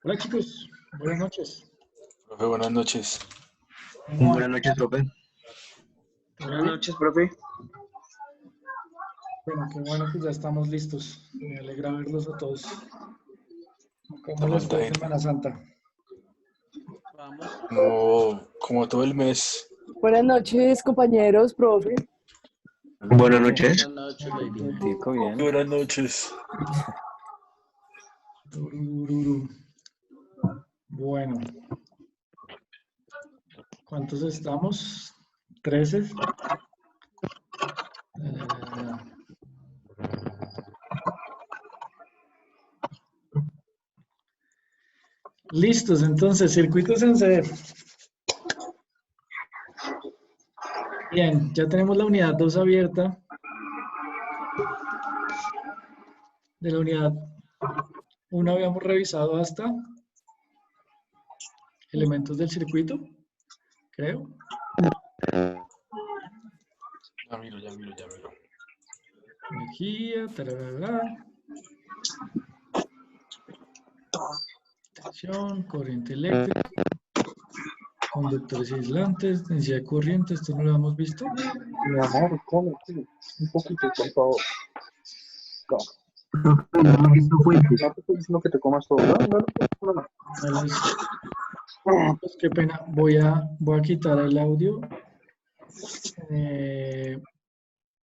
Hola chicos, buenas noches. Profe, buenas noches. ¿Cómo van? Buenas noches, profe. ¿Todo Buenas bien? noches, profe. Bueno, qué bueno que ya estamos listos. Me alegra verlos a todos. ¿Cómo Está les falta fue en gente. Semana Santa? Vamos. Como todo el mes. Buenas noches, compañeros, profe. Buenas noches. Buenas noches, Lady. Tico, bien. Buenas noches. Turururu. Bueno, ¿cuántos estamos? 13. Eh, listos, entonces, circuito sensor. Bien, ya tenemos la unidad 2 abierta. De la unidad 1 habíamos revisado hasta elementos del circuito, creo. Ya miro. Energía, tararara. Tensión, corriente eléctrica, conductores y aislantes, densidad de corriente, esto no lo hemos visto. Mi amor, come, sí, un poquito, por favor. No he visto fuentes. No te estoy diciendo que te comas todo, no. Pues qué pena, voy a quitar el audio.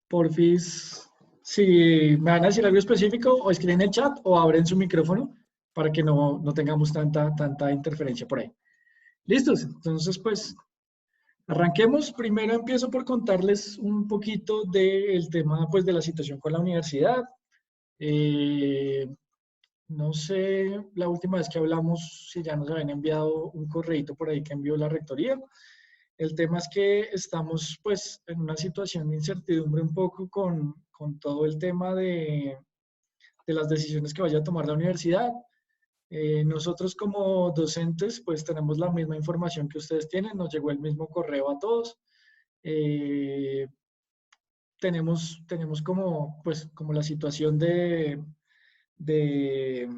Porfis, si me van a decir algo específico, o escriben en el chat o abren su micrófono para que no tengamos tanta interferencia por ahí. ¿Listos? Entonces, pues, arranquemos. Primero empiezo por contarles un poquito del tema, pues, de la situación con la universidad. No sé, la última vez que hablamos, si ya nos habían enviado un correíto por ahí que envió la rectoría. El tema es que estamos, pues, en una situación de incertidumbre un poco con todo el tema de las decisiones que vaya a tomar la universidad. Nosotros como docentes, pues tenemos la misma información que ustedes tienen, nos llegó el mismo correo a todos. Tenemos como, pues, como la situación de, de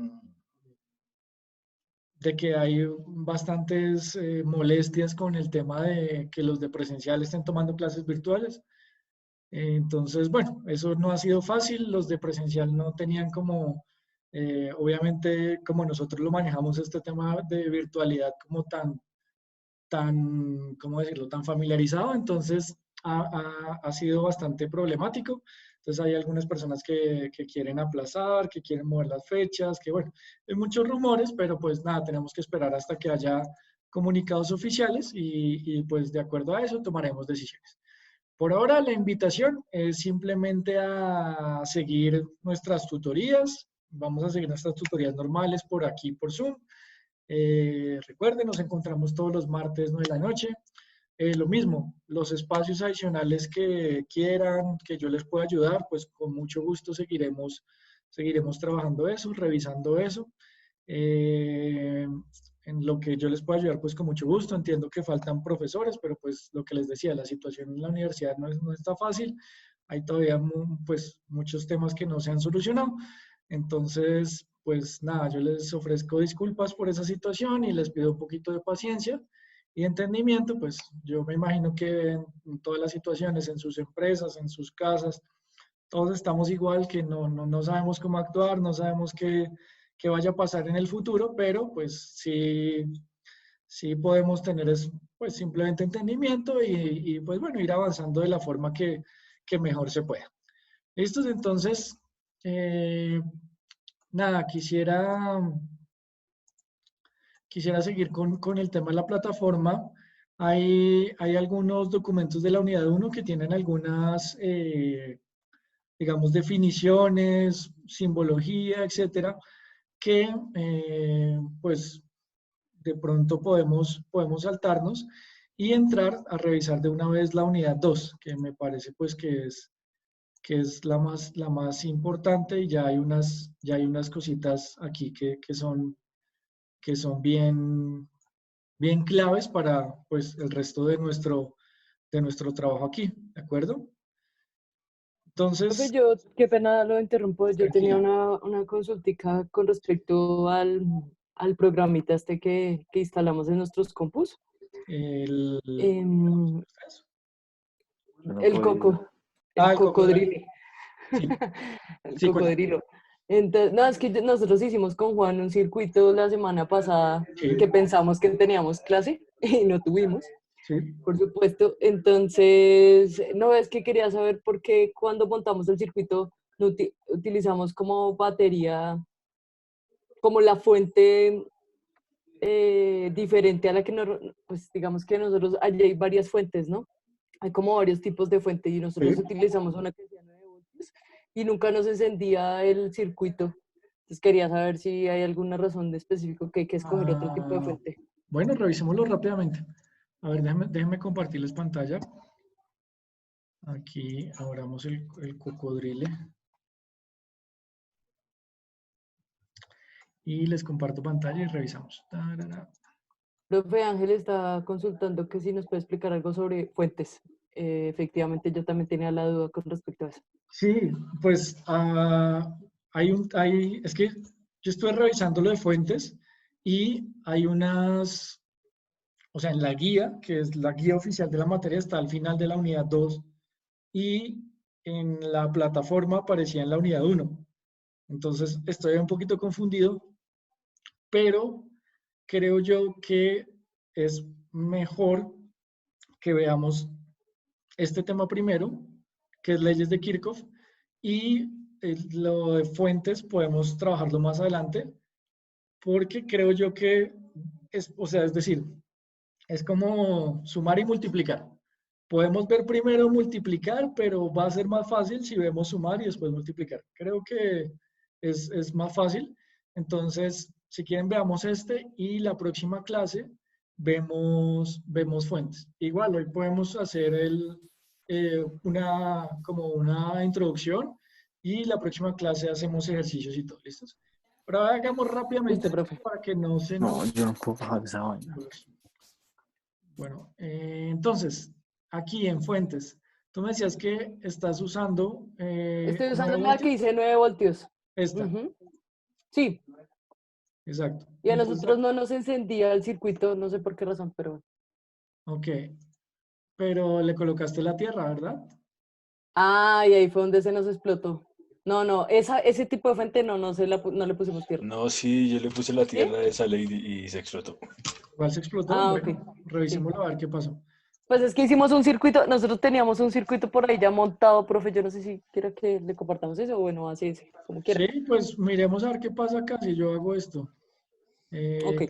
que hay bastantes molestias con el tema de que los de presencial estén tomando clases virtuales. Entonces, bueno, eso no ha sido fácil. Los de presencial no tenían como, obviamente, como nosotros lo manejamos este tema de virtualidad como ¿cómo decirlo?, tan familiarizado. Entonces, ha sido bastante problemático. Entonces, hay algunas personas que quieren aplazar, que quieren mover las fechas, que bueno, hay muchos rumores, pero pues nada, tenemos que esperar hasta que haya comunicados oficiales y pues de acuerdo a eso tomaremos decisiones. Por ahora la invitación es simplemente a seguir nuestras tutorías. Vamos a seguir nuestras tutorías normales por aquí, por Zoom. Recuerden, nos encontramos todos los martes 9 de la noche. Lo mismo, los espacios adicionales que quieran, que yo les pueda ayudar, pues con mucho gusto seguiremos trabajando eso, revisando eso. En lo que yo les pueda ayudar, pues con mucho gusto. Entiendo que faltan profesores, pero pues lo que les decía, la situación en la universidad no está fácil. Hay todavía pues muchos temas que no se han solucionado. Entonces, pues nada, yo les ofrezco disculpas por esa situación y les pido un poquito de paciencia y entendimiento. Pues yo me imagino que en todas las situaciones, en sus empresas, en sus casas, todos estamos igual, que no sabemos cómo actuar, no sabemos qué vaya a pasar en el futuro, pero pues sí podemos tener pues simplemente entendimiento y pues bueno, ir avanzando de la forma que mejor se pueda. ¿Listos? Entonces, nada, quisiera seguir con el tema de la plataforma. Hay algunos documentos de la unidad 1 que tienen algunas, digamos, definiciones, simbología, etcétera, que pues de pronto podemos saltarnos y entrar a revisar de una vez la unidad 2, que me parece pues que es la más importante, y ya hay unas cositas aquí que son bien claves para pues el resto de nuestro trabajo aquí, ¿de acuerdo? Profe, Entonces, yo, qué pena lo interrumpo, yo tenía tranquila. una consultica con respecto al programita este que instalamos en nuestros compus. El, Em, No el podía. coco, Ah, el el cocodrilo. cocodrilo, Sí, el sí, cuenta. cocodrilo. Entonces, no, es que nosotros hicimos con Juan un circuito la semana pasada Sí, que pensamos que teníamos clase y no tuvimos. sí. Por supuesto. Entonces, no, es que quería saber por qué cuando montamos el circuito no utilizamos como batería, como la fuente diferente a la que pues digamos que nosotros, allí hay varias fuentes, ¿no? Hay como varios tipos de fuente y nosotros Sí. utilizamos una que sea 9 voltios y nunca nos encendía el circuito. Entonces quería saber si hay alguna razón de específico que hay que escoger otro tipo de Ah, fuente. bueno, revisémoslo rápidamente. A ver, déjenme compartirles pantalla. Aquí abramos el cocodrile y les comparto pantalla y revisamos. Tarara. Profe Ángel está consultando que si nos puede explicar algo sobre fuentes. Efectivamente, yo también tenía la duda con respecto a eso. Sí, pues es que yo estuve revisando lo de fuentes y hay unas, o sea, en la guía, que es la guía oficial de la materia, está al final de la unidad 2 y en la plataforma aparecía en la unidad 1. Entonces estoy un poquito confundido, pero creo yo que es mejor que veamos este tema primero, que es leyes de Kirchhoff, y lo de fuentes podemos trabajarlo más adelante, porque creo yo que o sea, es decir, es como sumar y multiplicar. Podemos ver primero multiplicar, pero va a ser más fácil si vemos sumar y después multiplicar. Creo que es más fácil. Entonces, si quieren, veamos este y la próxima clase vemos fuentes. Igual, hoy podemos hacer como una introducción y la próxima clase hacemos ejercicios y todo. ¿Listos? Pero ahora hagamos rápidamente Listo, profe. para que no se No, nos... yo no puedo bajar esa vaina. Bueno, entonces, aquí en fuentes, tú me decías que estás usando Estoy 9 usando la que voltios. dice 9 voltios. Esta, Ujú. Sí, exacto. y a Entonces, nosotros no nos encendía el circuito, no sé por qué razón, pero... ok, pero le colocaste la tierra, ¿verdad? Ah, y ahí fue donde se nos explotó. No, no, ese tipo de fuente no, no le pusimos tierra. No, sí, yo le puse la ¿Sí? tierra a esa ley y se explotó. ¿Cuál se explotó? Ah, ok. Bueno, Sí. revisémoslo a ver qué pasó. Pues es que hicimos un circuito, nosotros teníamos un circuito por ahí ya montado, profe, yo no sé si quiera que le compartamos eso o bueno, así es, como quiera. Sí, pues miremos a ver qué pasa acá si yo hago esto. Ok.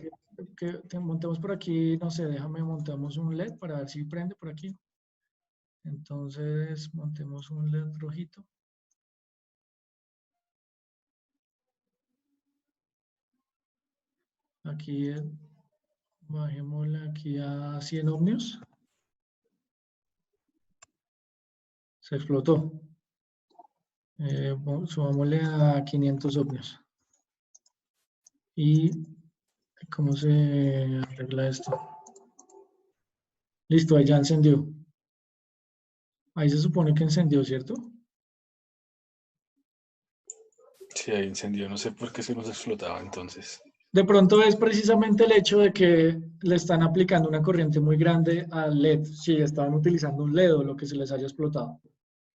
Montemos por aquí, no sé, montamos un LED para ver si prende por aquí. Entonces, montemos un LED rojito. Aquí, bajémosle aquí a 100 ohmios. Se explotó. Subámosle a 500 ohmios. ¿Y cómo se arregla esto? Listo, ahí ya encendió. Ahí se supone que encendió, ¿cierto? Sí, ahí incendió, no sé por qué se nos explotaba entonces. De pronto es precisamente el hecho de que le están aplicando una corriente muy grande al LED, si estaban utilizando un LED o lo que se les haya explotado.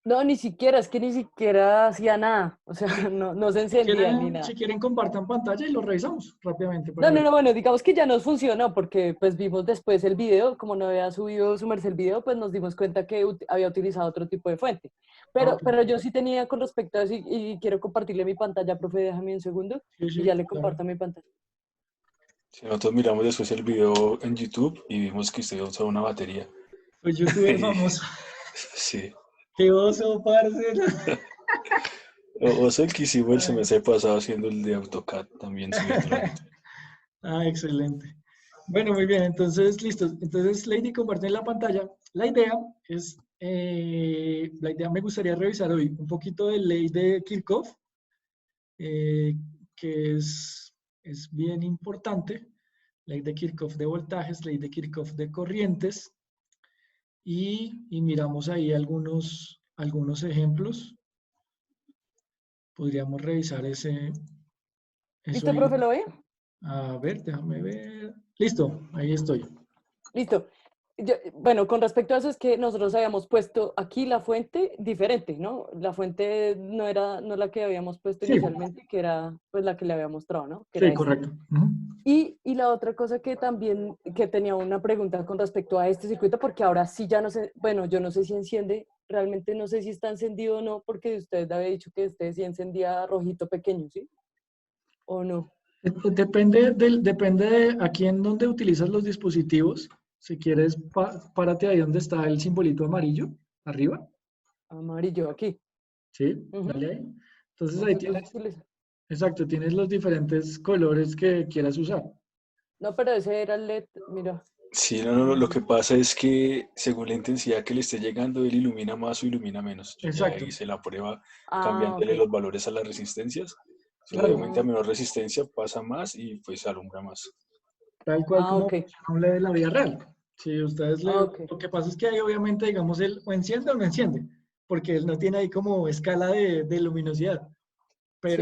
No, ni siquiera, es que ni siquiera hacía nada, o sea, no se encendía ni Si nada. quieren, compartan pantalla y lo revisamos rápidamente No, para no, ver. no, bueno, digamos que ya nos funcionó porque pues vimos después el video, como no había subido su merced el video, pues nos dimos cuenta que había utilizado otro tipo de fuente. Ah, Pero yo sí tenía con respecto a eso y quiero compartirle mi pantalla, profe, déjame un segundo sí, y ya sí, le claro. comparto mi pantalla. Si nosotros miramos después el video en YouTube y vimos que usted usaba una batería. Pues youtuber famoso. Sí. ¡Qué oso, parce! O sea, el que hicimos el semestre pasado haciendo el de AutoCAD también subiéndolo a YouTube. Ah, excelente. Bueno, muy bien, entonces, listo. Entonces, Lady, comparte la pantalla. La idea me gustaría revisar hoy un poquito de ley de Kirchhoff, que es bien importante. Ley de Kirchhoff de voltajes, ley de Kirchhoff de corrientes. Y miramos ahí algunos ejemplos. Podríamos revisar eso ¿Listo, ahí. profe, lo ve? A ver, déjame ver. Listo, ahí estoy. Listo. Bueno, con respecto a eso es que nosotros habíamos puesto aquí la fuente diferente, ¿no? La fuente no la que habíamos puesto Sí, inicialmente, que era pues la que le había mostrado, ¿no? Que era sí, esta. correcto. Ujú. Y la otra cosa que también, que tenía una pregunta con respecto a este circuito, porque ahora sí ya no sé, bueno, yo no sé si enciende, realmente no sé si está encendido o no, porque usted había dicho que este sí encendía rojito pequeño, ¿sí? ¿O no? Depende de aquí en donde utilizas los dispositivos. Si quieres, párate ahí donde está el simbolito amarillo, arriba. Amarillo aquí. Sí, Ujú. dale ahí. Entonces ahí Nosotros tienes, utiliza- exacto, tienes los diferentes colores que quieras usar. No, pero ese era el LED, mira. Sí, no, lo que pasa es que según la intensidad que le esté llegando, él ilumina más o ilumina menos. Yo ya Exacto, hice la prueba Ah, cambiándole ok. los valores a las resistencias. Si claro, obviamente a Ah, menor resistencia pasa más y pues alumbra más. tal cual ah, como ok. funciona un LED de la vida real. Si ustedes Ah, ok. lo que pasa es que ahí obviamente, digamos, él o enciende o no enciende, porque él no tiene ahí como escala de luminosidad, Sí,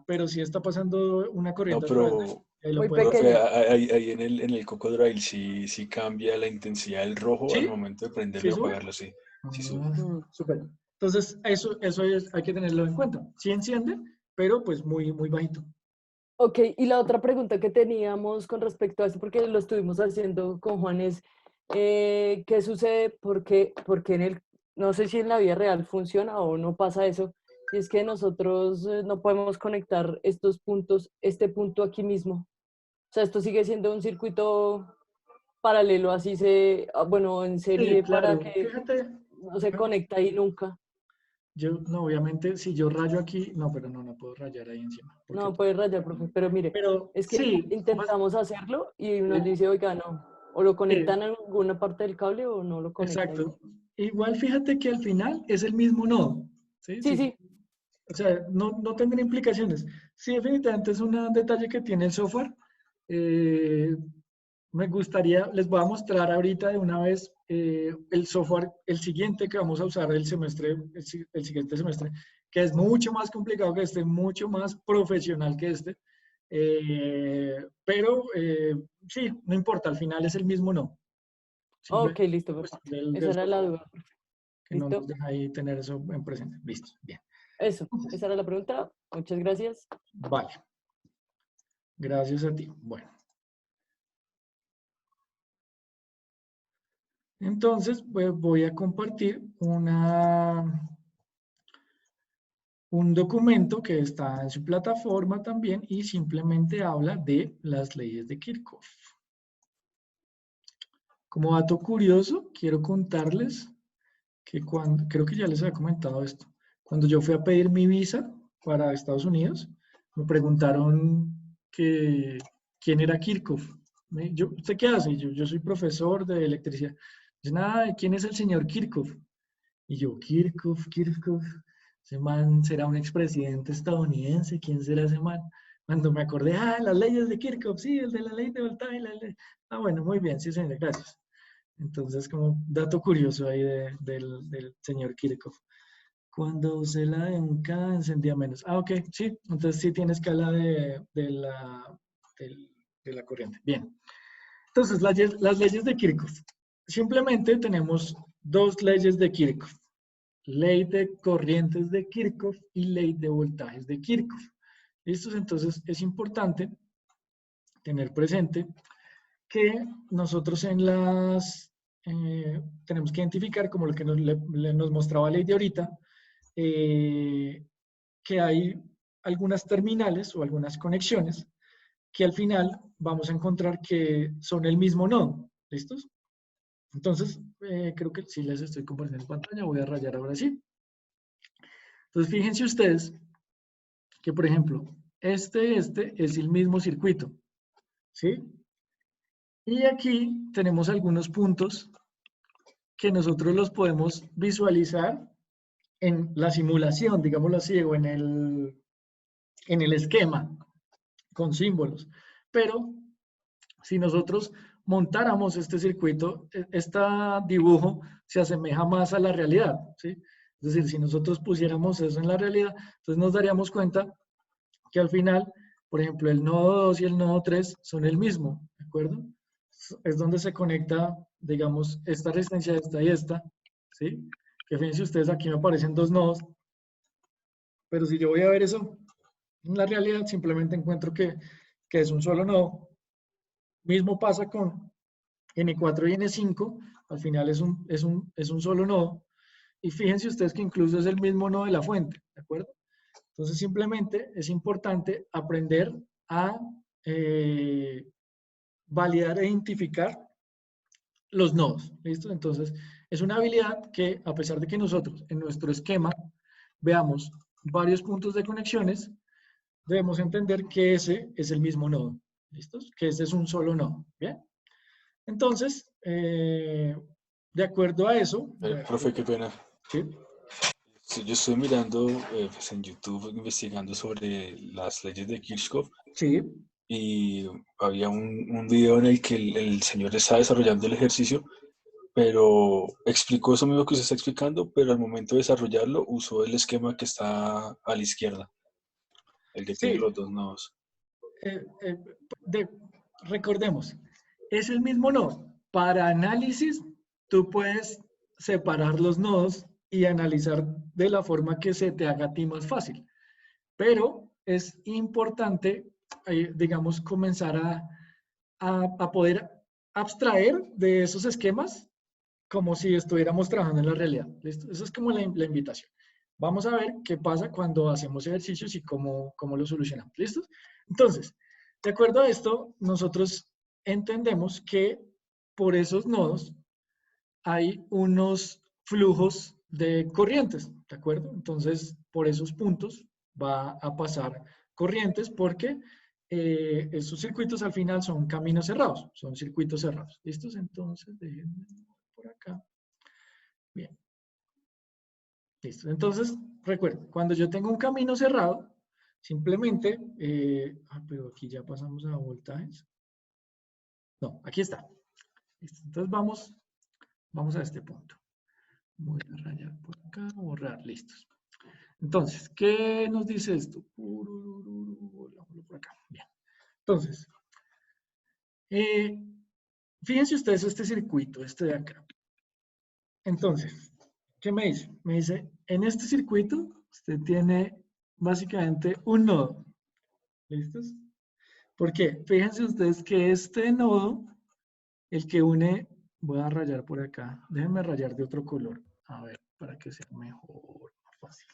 pero sí está pasando una No, corriente a través de él. pero, Ahí lo muy puedes ver. profe, pequeña. ahí en el Cocodrile sí cambia la intensidad del rojo al ¿Sí? momento de ¿Sí prenderlo y sube? apagarlo, sí, sí sube. Ah, Mm. súper. Entonces, hay que tenerlo en cuenta. Sí enciende, pero pues muy, muy bajito. Ok, y la otra pregunta que teníamos con respecto a esto, porque lo estuvimos haciendo con Juan, es ¿qué sucede? Porque no sé si en la vida real funciona o no pasa eso, y es que nosotros no podemos conectar estos puntos, este punto aquí mismo. O sea, esto sigue siendo un circuito paralelo, bueno, en Sí, serie para claro. que Fíjate, no se conecta ahí nunca. yo, no, obviamente, si yo rayo aquí, no, pero no puedo rayar ahí encima. Porque, No puede rayar, profe, pero mire, pero es que sí, intentamos hacerlo y nos sí, dice, oiga, no, o lo sí, conectan en alguna parte del cable o no lo conecta y no. exacto. Igual fíjate que al final es el mismo nodo. ¿Sí? Sí, Sí. sí, O sea, no tendrá implicaciones. Sí, definitivamente es un detalle que tiene el software. Eh, Me gustaría, les voy a mostrar ahorita de una vez el software, el siguiente que vamos a usar el semestre, el siguiente semestre, que es mucho más complicado que este, mucho más profesional que este. Pero sí, no importa, al final es el mismo no. ok, Simplemente listo, cuestión perfecto. del Esa era la software duda, que no nos ¿listo? deja ahí tener eso en presente. Listo, bien. Eso, esa era la pregunta. Muchas gracias. Vale, gracias a ti. Bueno, entonces pues, voy a compartir un documento que está en su plataforma también y simplemente habla de las leyes de Kirchhoff. Como dato curioso, quiero contarles que creo que ya les había comentado esto, cuando yo fui a pedir mi visa para Estados Unidos, me preguntaron quién era Kirchhoff. ¿Usted qué hace? Yo soy profesor de electricidad. Dicen, ¿quién es el señor Kirchhoff? Y yo, Kirchhoff, ese man será un expresidente estadounidense, ¿quién será ese man? Cuando me acordé, las leyes de Kirchhoff, sí, el de la ley de voltaje, la ley. Bueno, muy bien, sí, señor, gracias. Entonces, como dato curioso ahí del señor Kirchhoff. Cuando usé la de un K, encendía menos. Ok, sí, entonces sí tiene escala de la corriente. Bien. Entonces, las leyes de Kirchhoff. Simplemente tenemos dos leyes de Kirchhoff. Ley de corrientes de Kirchhoff y ley de voltajes de Kirchhoff. ¿Listos? Entonces, es importante tener presente que nosotros tenemos que identificar, como lo que nos mostraba Ley de ahorita, que hay algunas terminales o algunas conexiones que al final vamos a encontrar que son el mismo nodo. ¿Listos? Entonces, creo que sí les estoy compartiendo pantalla. Voy a rayar ahora sí. Entonces, fíjense ustedes que, por ejemplo, este es el mismo circuito. ¿Sí? Y aquí tenemos algunos puntos que nosotros los podemos visualizar en la simulación, digámoslo así, o en el esquema con símbolos. Pero si nosotros montáramos este circuito, este dibujo se asemeja más a la realidad, ¿sí? Es decir, si nosotros pusiéramos eso en la realidad, entonces nos daríamos cuenta que al final, Por ejemplo, el nodo 2 y el nodo 3 son el mismo, ¿de acuerdo? Es donde se conecta, digamos, esta resistencia, esta y esta, ¿sí? Que fíjense ustedes, aquí me aparecen dos nodos, pero si yo voy a ver eso, en la realidad simplemente encuentro que es un solo nodo. Mismo pasa con N4 y N5, al final es un solo nodo. Y fíjense ustedes que incluso es el mismo nodo de la fuente, ¿de acuerdo? Entonces simplemente es importante aprender a validar e identificar los nodos, ¿listo? Entonces es una habilidad que a pesar de que nosotros en nuestro esquema veamos varios puntos de conexiones, debemos entender que ese es el mismo nodo, ¿listos? Que ese es un solo nodo, ¿bien? Entonces, de acuerdo a eso... Profe, qué pena. ¿Sí? Sí, yo estoy mirando pues en YouTube, investigando sobre las leyes de Kirchhoff Sí, y había un video en el que el señor está desarrollando el ejercicio, pero explicó eso mismo que usted está explicando, pero al momento de desarrollarlo usó el esquema que está a la izquierda, el que tiene sí, los dos nodos. eh, eh, de- recordemos, es el mismo nodo. Para análisis, tú puedes separar los nodos y analizar de la forma que se te haga a ti más fácil. Pero es importante, digamos, comenzar a poder abstraer de esos esquemas como si estuviéramos trabajando en la realidad. ¿Listo? Eso es como la invitación. Vamos a ver qué pasa cuando hacemos ejercicios y cómo lo solucionamos. ¿Listos? Entonces, de acuerdo a esto, nosotros entendemos que por esos nodos hay unos flujos de corrientes, ¿de acuerdo? Entonces, por esos puntos va a pasar corrientes porque esos circuitos al final son caminos cerrados, son circuitos cerrados. ¿Listos? Entonces, déjenme por acá. Bien. Listo. Entonces, recuerden, cuando yo tengo un camino cerrado, simplemente, pero aquí ya pasamos a voltajes. No, aquí está. Listo. Entonces vamos a este punto. Voy a rayar por acá, borrar, listos. Entonces, ¿qué nos dice esto? Por acá. Bien. Entonces, fíjense ustedes este circuito, este de acá. Entonces, ¿qué me dice? Me dice, en este circuito usted tiene básicamente un nodo. ¿Listos? ¿Por qué? Fíjense ustedes que este nodo, el que une, voy a rayar por acá. Déjenme rayar de otro color. A ver, para que sea mejor, más fácil.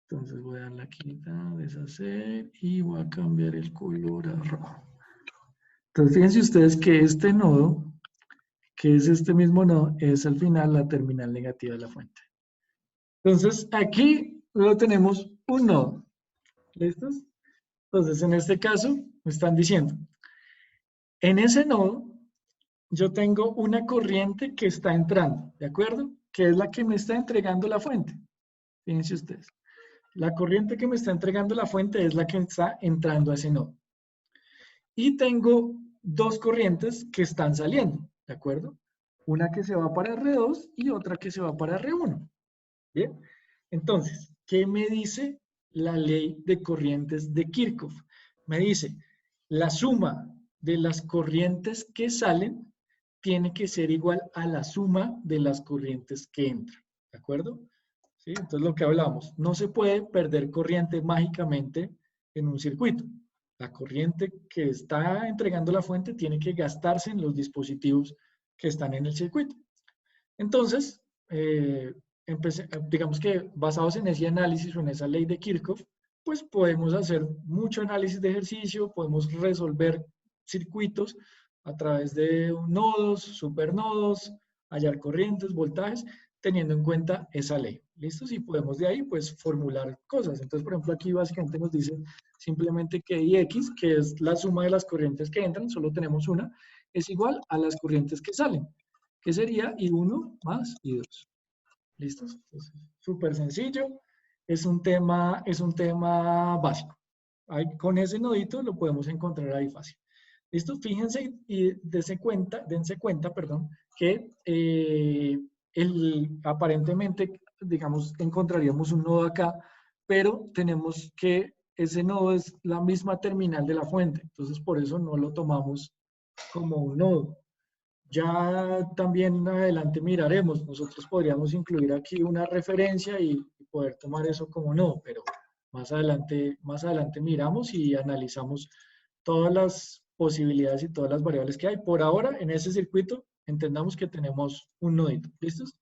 Entonces voy a darle aquí, deshacer, y voy a cambiar el color a rojo. Entonces fíjense ustedes que este nodo, que es este mismo nodo, es al final la terminal negativa de la fuente. Entonces aquí luego tenemos un nodo. ¿Listos? Entonces en este caso me están diciendo, en ese nodo yo tengo una corriente que está entrando, ¿de acuerdo? Que es la que me está entregando la fuente. Fíjense ustedes. La corriente que me está entregando la fuente es la que está entrando a ese nodo. Y tengo dos corrientes que están saliendo, ¿de acuerdo? Una que se va para R2 y otra que se va para R1. ¿Bien? Entonces, ¿qué me dice la ley de corrientes de Kirchhoff? Me dice, la suma de las corrientes que salen tiene que ser igual a la suma de las corrientes que entran. ¿De acuerdo? ¿Sí? Entonces, lo que hablamos, no se puede perder corriente mágicamente en un circuito. La corriente que está entregando la fuente tiene que gastarse en los dispositivos que están en el circuito. Entonces, digamos que basados en ese análisis o en esa ley de Kirchhoff, pues podemos hacer mucho análisis de ejercicio, podemos resolver circuitos a través de nodos, supernodos, hallar corrientes, voltajes, teniendo en cuenta esa ley. ¿Listos? Y podemos de ahí, pues, formular cosas. Entonces, por ejemplo, aquí básicamente nos dice simplemente que Ix, que es la suma de las corrientes que entran, solo tenemos una, es igual a las corrientes que salen, que sería I1 más I2. ¿Listos? Súper sencillo. Es un tema básico. Ahí, con ese nodito lo podemos encontrar ahí fácil. ¿Listo? Fíjense y dense cuenta, perdón, que aparentemente, digamos, encontraríamos un nodo acá, pero tenemos que ese nodo es la misma terminal de la fuente. Entonces, por eso no lo tomamos como un nodo. Ya también adelante miraremos. Nosotros podríamos incluir aquí una referencia y poder tomar eso como nodo, pero más adelante miramos y analizamos todas las posibilidades y todas las variables que hay. Por ahora, en ese circuito, entendamos que tenemos un nodito. ¿Listos?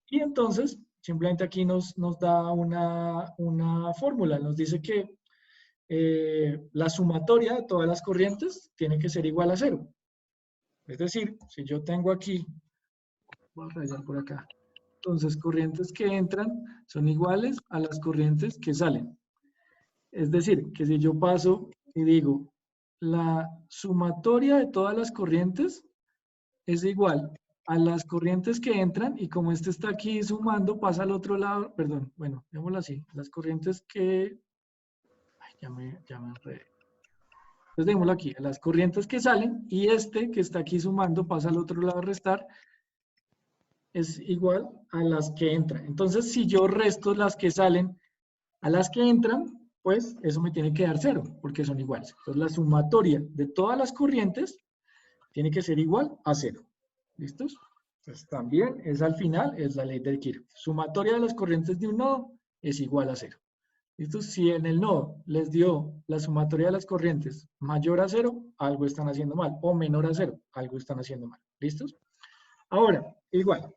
Y entonces, simplemente aquí nos da una fórmula. Nos dice que la sumatoria de todas las corrientes tiene que ser igual a 0. Es decir, si yo tengo aquí, voy a rayar por acá, entonces corrientes que entran son iguales a las corrientes que salen. Es decir, que si yo paso y digo, la sumatoria de todas las corrientes es igual a las corrientes que entran, y como este está aquí sumando, pasa al otro lado, perdón, bueno, digámoslo así, las corrientes que, ay, ya me enredé. Entonces démoslo aquí, a las corrientes que salen, y este que está aquí sumando pasa al otro lado a restar, es igual a las que entran. Entonces, si yo resto las que salen a las que entran, pues eso me tiene que dar 0, porque son iguales. Entonces, la sumatoria de todas las corrientes tiene que ser igual a 0. ¿Listos? Pues también es al final, es la ley de Kirchhoff. Sumatoria de las corrientes de un nodo es igual a 0. ¿Listo? Si en el nodo les dio la sumatoria de las corrientes mayor a 0, algo están haciendo mal. O menor a 0, algo están haciendo mal. ¿Listos? Ahora, igual.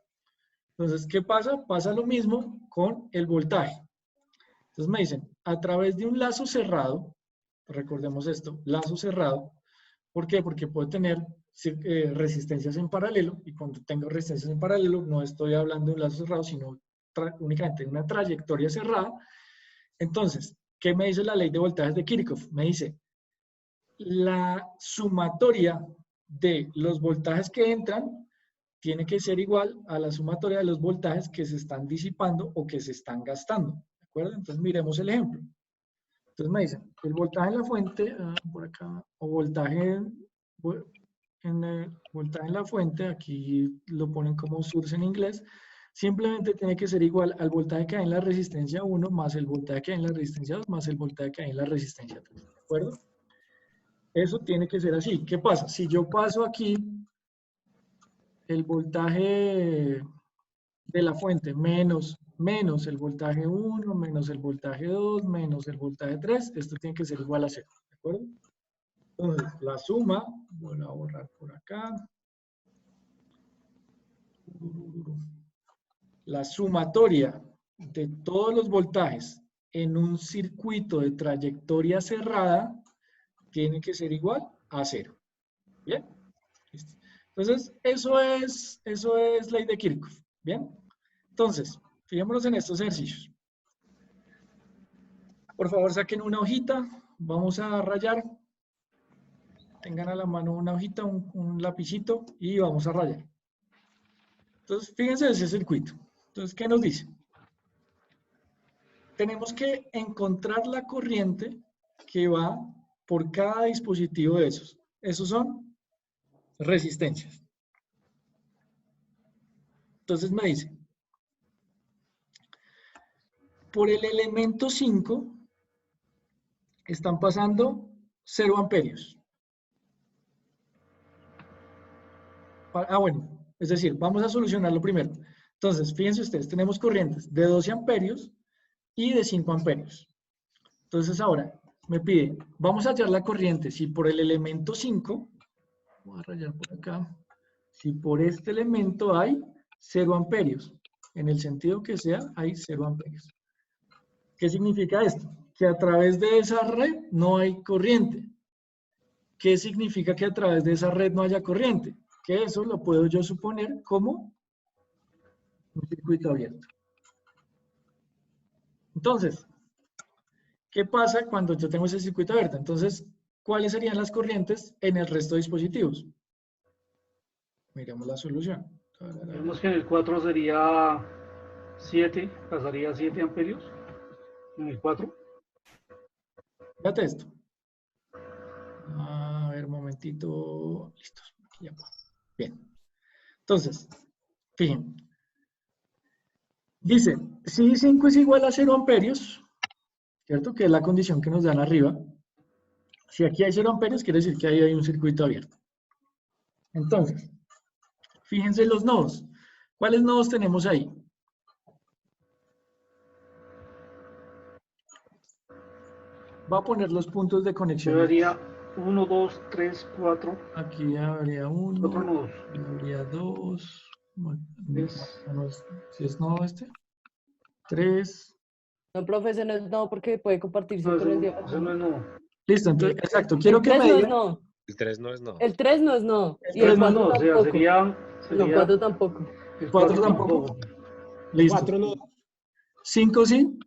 Entonces, ¿qué pasa? Pasa lo mismo con el voltaje. Entonces me dicen, a través de un lazo cerrado, recordemos esto, lazo cerrado. ¿Por qué? Porque puedo tener resistencias en paralelo, y cuando tengo resistencias en paralelo no estoy hablando de un lazo cerrado, sino únicamente de una trayectoria cerrada. Entonces, ¿qué me dice la ley de voltajes de Kirchhoff? Me dice, la sumatoria de los voltajes que entran tiene que ser igual a la sumatoria de los voltajes que se están disipando o que se están gastando. ¿De acuerdo? Entonces, miremos el ejemplo. Entonces me dicen, el voltaje en la fuente, por acá, o voltaje voltaje en la fuente, aquí lo ponen como source en inglés, simplemente tiene que ser igual al voltaje que hay en la resistencia 1 más el voltaje que hay en la resistencia 2 más el voltaje que hay en la resistencia 3. ¿De acuerdo? Eso tiene que ser así. ¿Qué pasa? Si yo paso aquí el voltaje de la fuente menos el voltaje 1, menos el voltaje 2, menos el voltaje 3, esto tiene que ser igual a 0. ¿De acuerdo? Entonces, la suma, voy a borrar por acá. La sumatoria de todos los voltajes en un circuito de trayectoria cerrada tiene que ser igual a 0. ¿Bien? ¿Listo? Entonces, eso es ley de Kirchhoff. ¿Bien? Entonces, fijémonos en estos ejercicios. Por favor, saquen una hojita. Vamos a rayar. Tengan a la mano una hojita, un lapicito, y vamos a rayar. Entonces, fíjense ese circuito. Entonces, ¿qué nos dice? Tenemos que encontrar la corriente que va por cada dispositivo de esos. Esos son resistencias. Entonces me dice, por el elemento 5 están pasando 0 amperios. Bueno, es decir, vamos a solucionarlo primero. Entonces, fíjense ustedes, tenemos corrientes de 12 amperios y de 5 amperios. Entonces ahora me pide, vamos a hallar la corriente, si por el elemento 5, voy a rayar por acá, si por este elemento hay 0 amperios, en el sentido que sea, hay 0 amperios. ¿Qué significa esto? Que a través de esa red no hay corriente. ¿Qué significa que a través de esa red no haya corriente? Que eso lo puedo yo suponer como un circuito abierto. Entonces, ¿qué pasa cuando yo tengo ese circuito abierto? Entonces, ¿cuáles serían las corrientes en el resto de dispositivos? Miremos la solución. Vemos que en el 4 sería 7, pasaría a 7 amperios. En el 4. Fíjate esto. A ver, un momentito. Listos. Aquí ya. Bien. Entonces, fíjense. Dice, si I5 es igual a 0 amperios, ¿cierto? Que es la condición que nos dan arriba. Si aquí hay 0 amperios, quiere decir que ahí hay un circuito abierto. Entonces, fíjense los nodos. ¿Cuáles nodos tenemos ahí? Va a poner los puntos de Yo conexión. daría 1, 2, 3, 4, Aquí habría 1, 4 nodos. habría 2, Tres. si es nodo este, 3. No, profe, ese no es no porque puede compartirse No, con el eso diagrama. no es no. Listo, entonces, exacto. Quiero El que 3 me no es digan. no. El 3 no es no. El 3 no es no. El Y el 3 no es 4 No, o sea, tampoco. sería El 4 tampoco. el 4 4 tampoco. Listo. 4 no. 5 sí,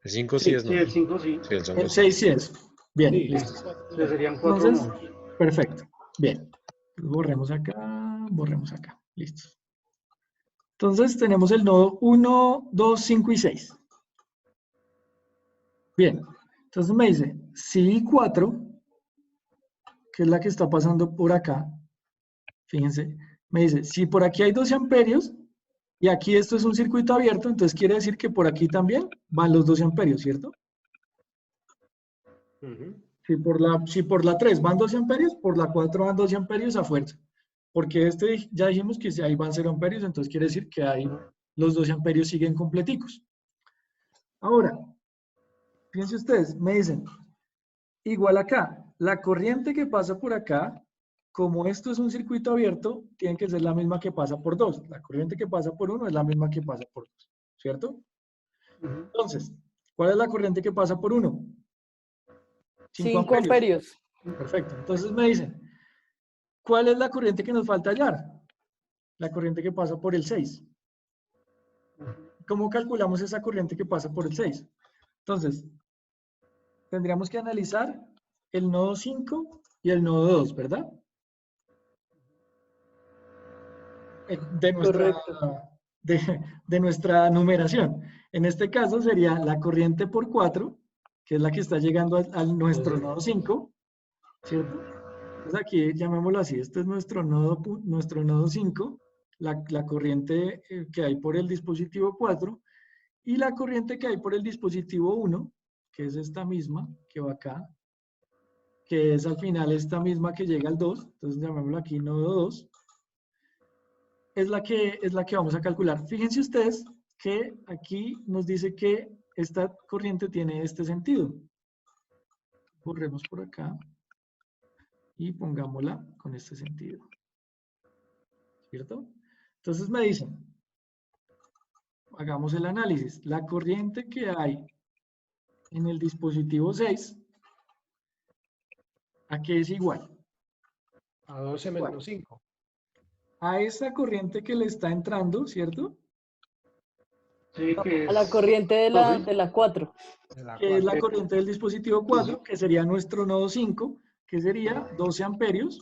El 5 sí es no. Sí, el 5 sí. Sí, el 5 el sí. 6 sí es. Bien, Sí. listo. O sea, serían 4 Entonces, nodos. perfecto. Bien. Borremos acá, borremos acá. Listo. Entonces tenemos el nodo 1, 2, 5 y 6. Bien. Entonces me dice, si 4, que es la que está pasando por acá, fíjense, me dice, si por aquí hay 12 amperios, y aquí esto es un circuito abierto, entonces quiere decir que por aquí también van los 12 amperios, ¿cierto? Si por la 3 van 12 amperios, por la 4 van 12 amperios a fuerza. Porque este ya dijimos que si ahí van 0 amperios, entonces quiere decir que ahí los 12 amperios siguen completicos. Ahora, fíjense ustedes, me dicen, igual acá, la corriente que pasa por acá, como esto es un circuito abierto, tiene que ser la misma que pasa por 2. La corriente que pasa por 1 es la misma que pasa por 2, ¿cierto? Entonces, ¿cuál es la corriente que pasa por 1? 5 amperios. Perfecto. Entonces me dicen, ¿cuál es la corriente que nos falta hallar? La corriente que pasa por el 6. ¿Cómo calculamos esa corriente que pasa por el 6? Entonces, tendríamos que analizar el nodo 5 y el nodo 2, ¿verdad? De nuestra numeración. En este caso sería la corriente por 4, que es la que está llegando a nuestro nodo 5, ¿cierto? Entonces aquí llamémoslo así, este es nuestro nodo 5, la corriente que hay por el dispositivo 4, y la corriente que hay por el dispositivo 1, que es esta misma, que va acá, que es al final esta misma que llega al 2, entonces llamémoslo aquí nodo 2, es la que vamos a calcular. Fíjense ustedes que aquí nos dice que esta corriente tiene este sentido. Borremos por acá y pongámosla con este sentido. ¿Cierto? Entonces me dicen, hagamos el análisis. La corriente que hay en el dispositivo 6, ¿a qué es igual? A 12 menos 5. A esa corriente que le está entrando, ¿cierto? Sí, que A la es corriente de la 4. Que es la corriente del dispositivo 4, que sería nuestro nodo 5, que sería 12 amperios.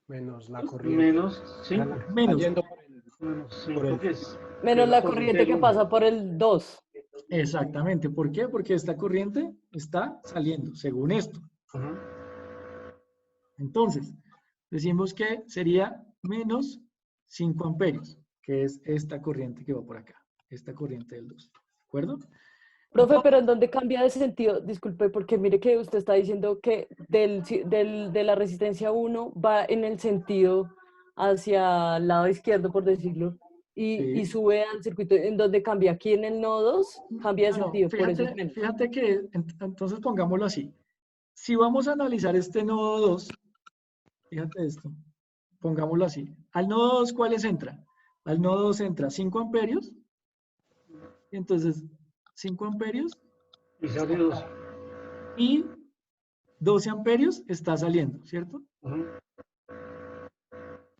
Menos la corriente. menos 5. Menos. Yendo por el- Menos por 5 el- que es. Menos la corriente que pasa por el 2. Exactamente. ¿Por qué? Porque esta corriente está saliendo, según esto. Entonces, decimos que sería menos 5 amperios, que es esta corriente que va por acá, esta corriente del 2. ¿De acuerdo? Profe, pero ¿en dónde cambia de sentido? Disculpe, porque mire que usted está diciendo que de la resistencia 1 va en el sentido hacia el lado izquierdo, por decirlo, y sube al circuito. ¿En dónde cambia? Aquí en el nodo 2 cambia de No, sentido, por eso es menos. fíjate que, entonces pongámoslo así. Si vamos a analizar este nodo 2, fíjate esto, pongámoslo así. Al nodo 2, ¿cuáles entran? Al nodo 2 entra 5 amperios, y entonces 5 amperios Y sale 12. y 12 amperios está saliendo, ¿cierto?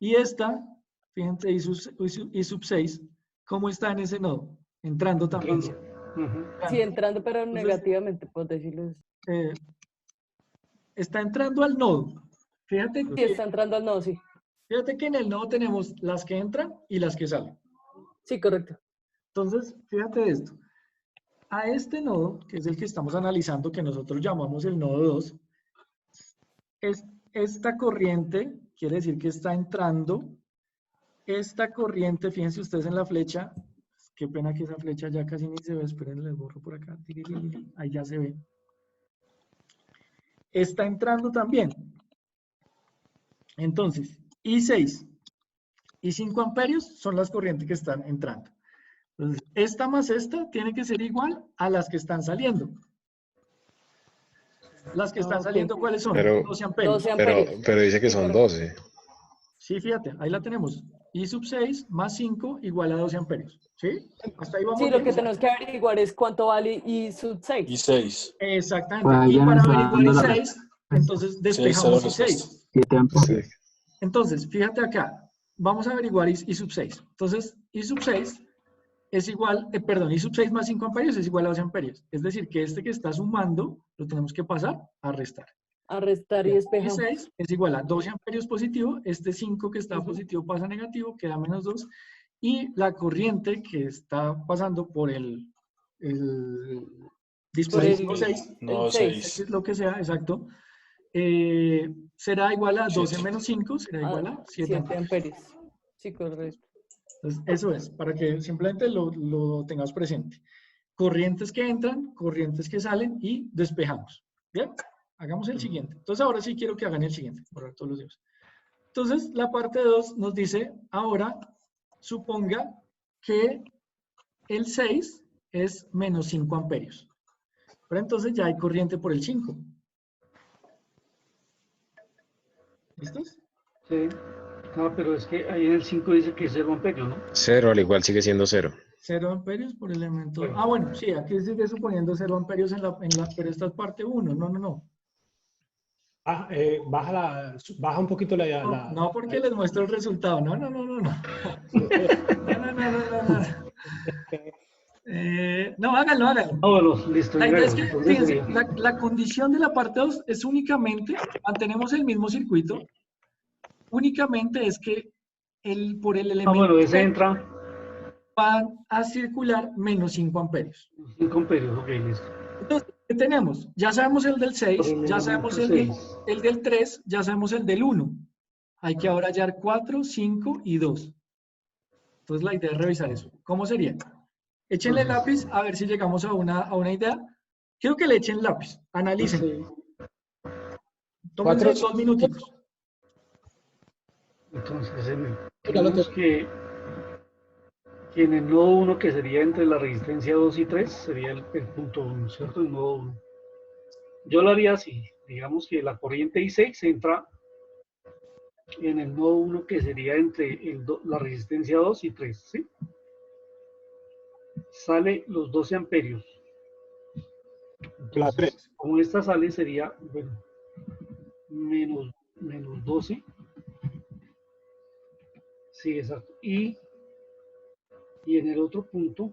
Y esta, fíjense, I sub 6, ¿cómo está en ese nodo? Entrando también. Sí, entrando, pero negativamente, por decirlo así. Está entrando al nodo. Fíjate Sí, está entrando al nodo, sí. Fíjate que en el nodo tenemos las que entran y las que salen. Sí, correcto. Entonces, fíjate esto. A este nodo, que es el que estamos analizando, que nosotros llamamos el nodo 2, esta corriente quiere decir que está entrando. Esta corriente, fíjense ustedes en la flecha, Qué pena que esa flecha ya casi ni se ve. Esperen, les borro por acá. Ahí ya se ve. Está entrando también. Entonces, I6 y 5 amperios son las corrientes que están entrando. Entonces, esta más esta tiene que ser igual a las que están saliendo. Las que están Ok. saliendo, ¿cuáles son? Pero- 12 amperios. 12 Pero, amperios. pero dice que Sí, son correcto. 12. Sí, fíjate, ahí la tenemos. I sub 6 más 5 igual a 12 amperios. ¿Sí? Hasta ahí vamos Sí, lo bien. que tenemos que averiguar es cuánto vale I sub Y 6. 6. Exactamente. Pues ahí Y ya para nos está averiguar dando la I6, entonces 6 es la despejamos respuesta. I6. 7 amperios. Sí. Entonces, fíjate acá. Vamos a averiguar I sub 6. Entonces, I sub 6 es igual, perdón, I sub 6 más 5 amperios es igual a 12 amperios. Es decir, que este que está sumando lo tenemos que pasar a restar. A restar y despejamos. I6 es igual a 12 amperios positivo, este 5 que está positivo pasa a negativo, queda menos 2, y la corriente que está pasando por el dispositivo el- 6, No, el 6. 6. lo que sea, exacto, será igual a 12 7. menos 5, será igual a 7 7 amperios. amperios. Sí, correcto. Entonces, eso es, para que simplemente lo tengas presente. Corrientes que entran, corrientes que salen y despejamos. ¿Bien? Hagamos el siguiente. Entonces, ahora sí quiero que hagan el siguiente, borrar todos los días. Entonces, la parte 2 nos dice, ahora, suponga que el 6 es menos 5 amperios. Pero entonces ya hay corriente por el 5. ¿Listos? Sí. Ah, pero es que ahí en el 5 dice que es 0 amperios, ¿no? 0, al igual sigue siendo 0. 0 amperios por elemento. Ah, bueno, sí, aquí sigue suponiendo 0 amperios pero esta es parte 1. No, no, no. Baja un poquito No, porque les muestro el resultado. No, no, no, no, no. No, no, no, no, no. No, háganlo, háganlo. Ah, bueno, listo. La idea es que, Entonces fíjense, sería- la condición de la parte 2 es únicamente, mantenemos el mismo circuito, únicamente es que por el Ah, elemento bueno, ese C entra van a circular menos 5 amperios. 5 amperios, ok, listo. Entonces, ¿qué tenemos? Ya sabemos el del 6, Por el ya elemento sabemos el del 3, ya sabemos el del 1. Hay que ahora hallar 4, 5 y 2. Entonces la idea es revisar eso. ¿Cómo sería? Échenle lápiz a ver si llegamos a una idea. Quiero que le echen lápiz, analicen. Sí. Tómense 4, 2 minutitos. Entonces, digamos que en el nodo 1, que sería entre la resistencia 2 y 3, sería el punto 1, ¿cierto? El nodo 1. Yo lo haría así. Digamos que la corriente I6 entra en el nodo 1, que sería entre la resistencia 2 y 3, ¿sí? Sale los 12 amperios. la 3. Como esta sale sería, bueno, menos 12. Sí, exacto. Y en el otro punto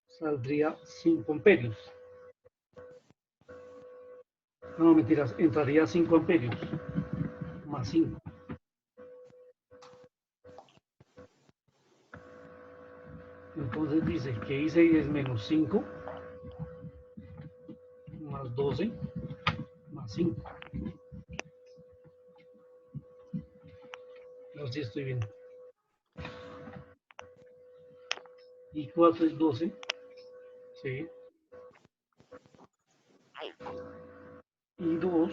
saldría 5 amperios. No, mentiras, entraría 5 amperios. Más 5. Entonces dice que I6 es menos 5, más 12, más 5. No sé si estoy bien. Y 4 es 12. Sí. Y 2.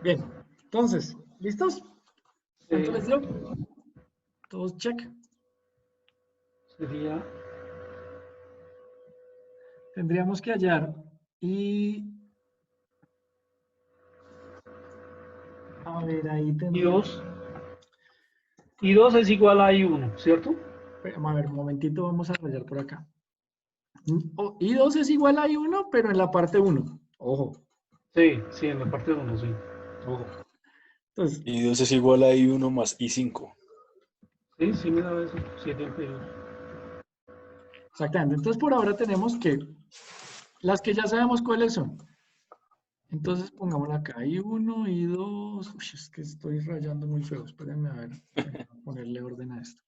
Bien, entonces, ¿listos? ¿Cuánto les dio? Todos check. Sería Tendríamos que hallar y... A ver, ahí tendríamos... I2. I2 es igual a I1, ¿cierto? A ver, un momentito, vamos a rayar por acá. I2 es igual a I1, pero en la parte 1. Ojo, Sí, sí, en la parte 1, sí. ojo. Entonces, Y 2 es igual a I1 más I5. Sí, sí, me da eso. 7 amperios. exactamente. Entonces, por ahora tenemos que las que ya sabemos cuáles son. Entonces, pongámosla acá. I1, I2. Uy, es que estoy rayando muy feo. Espérenme a ver. Voy a ponerle orden a esto.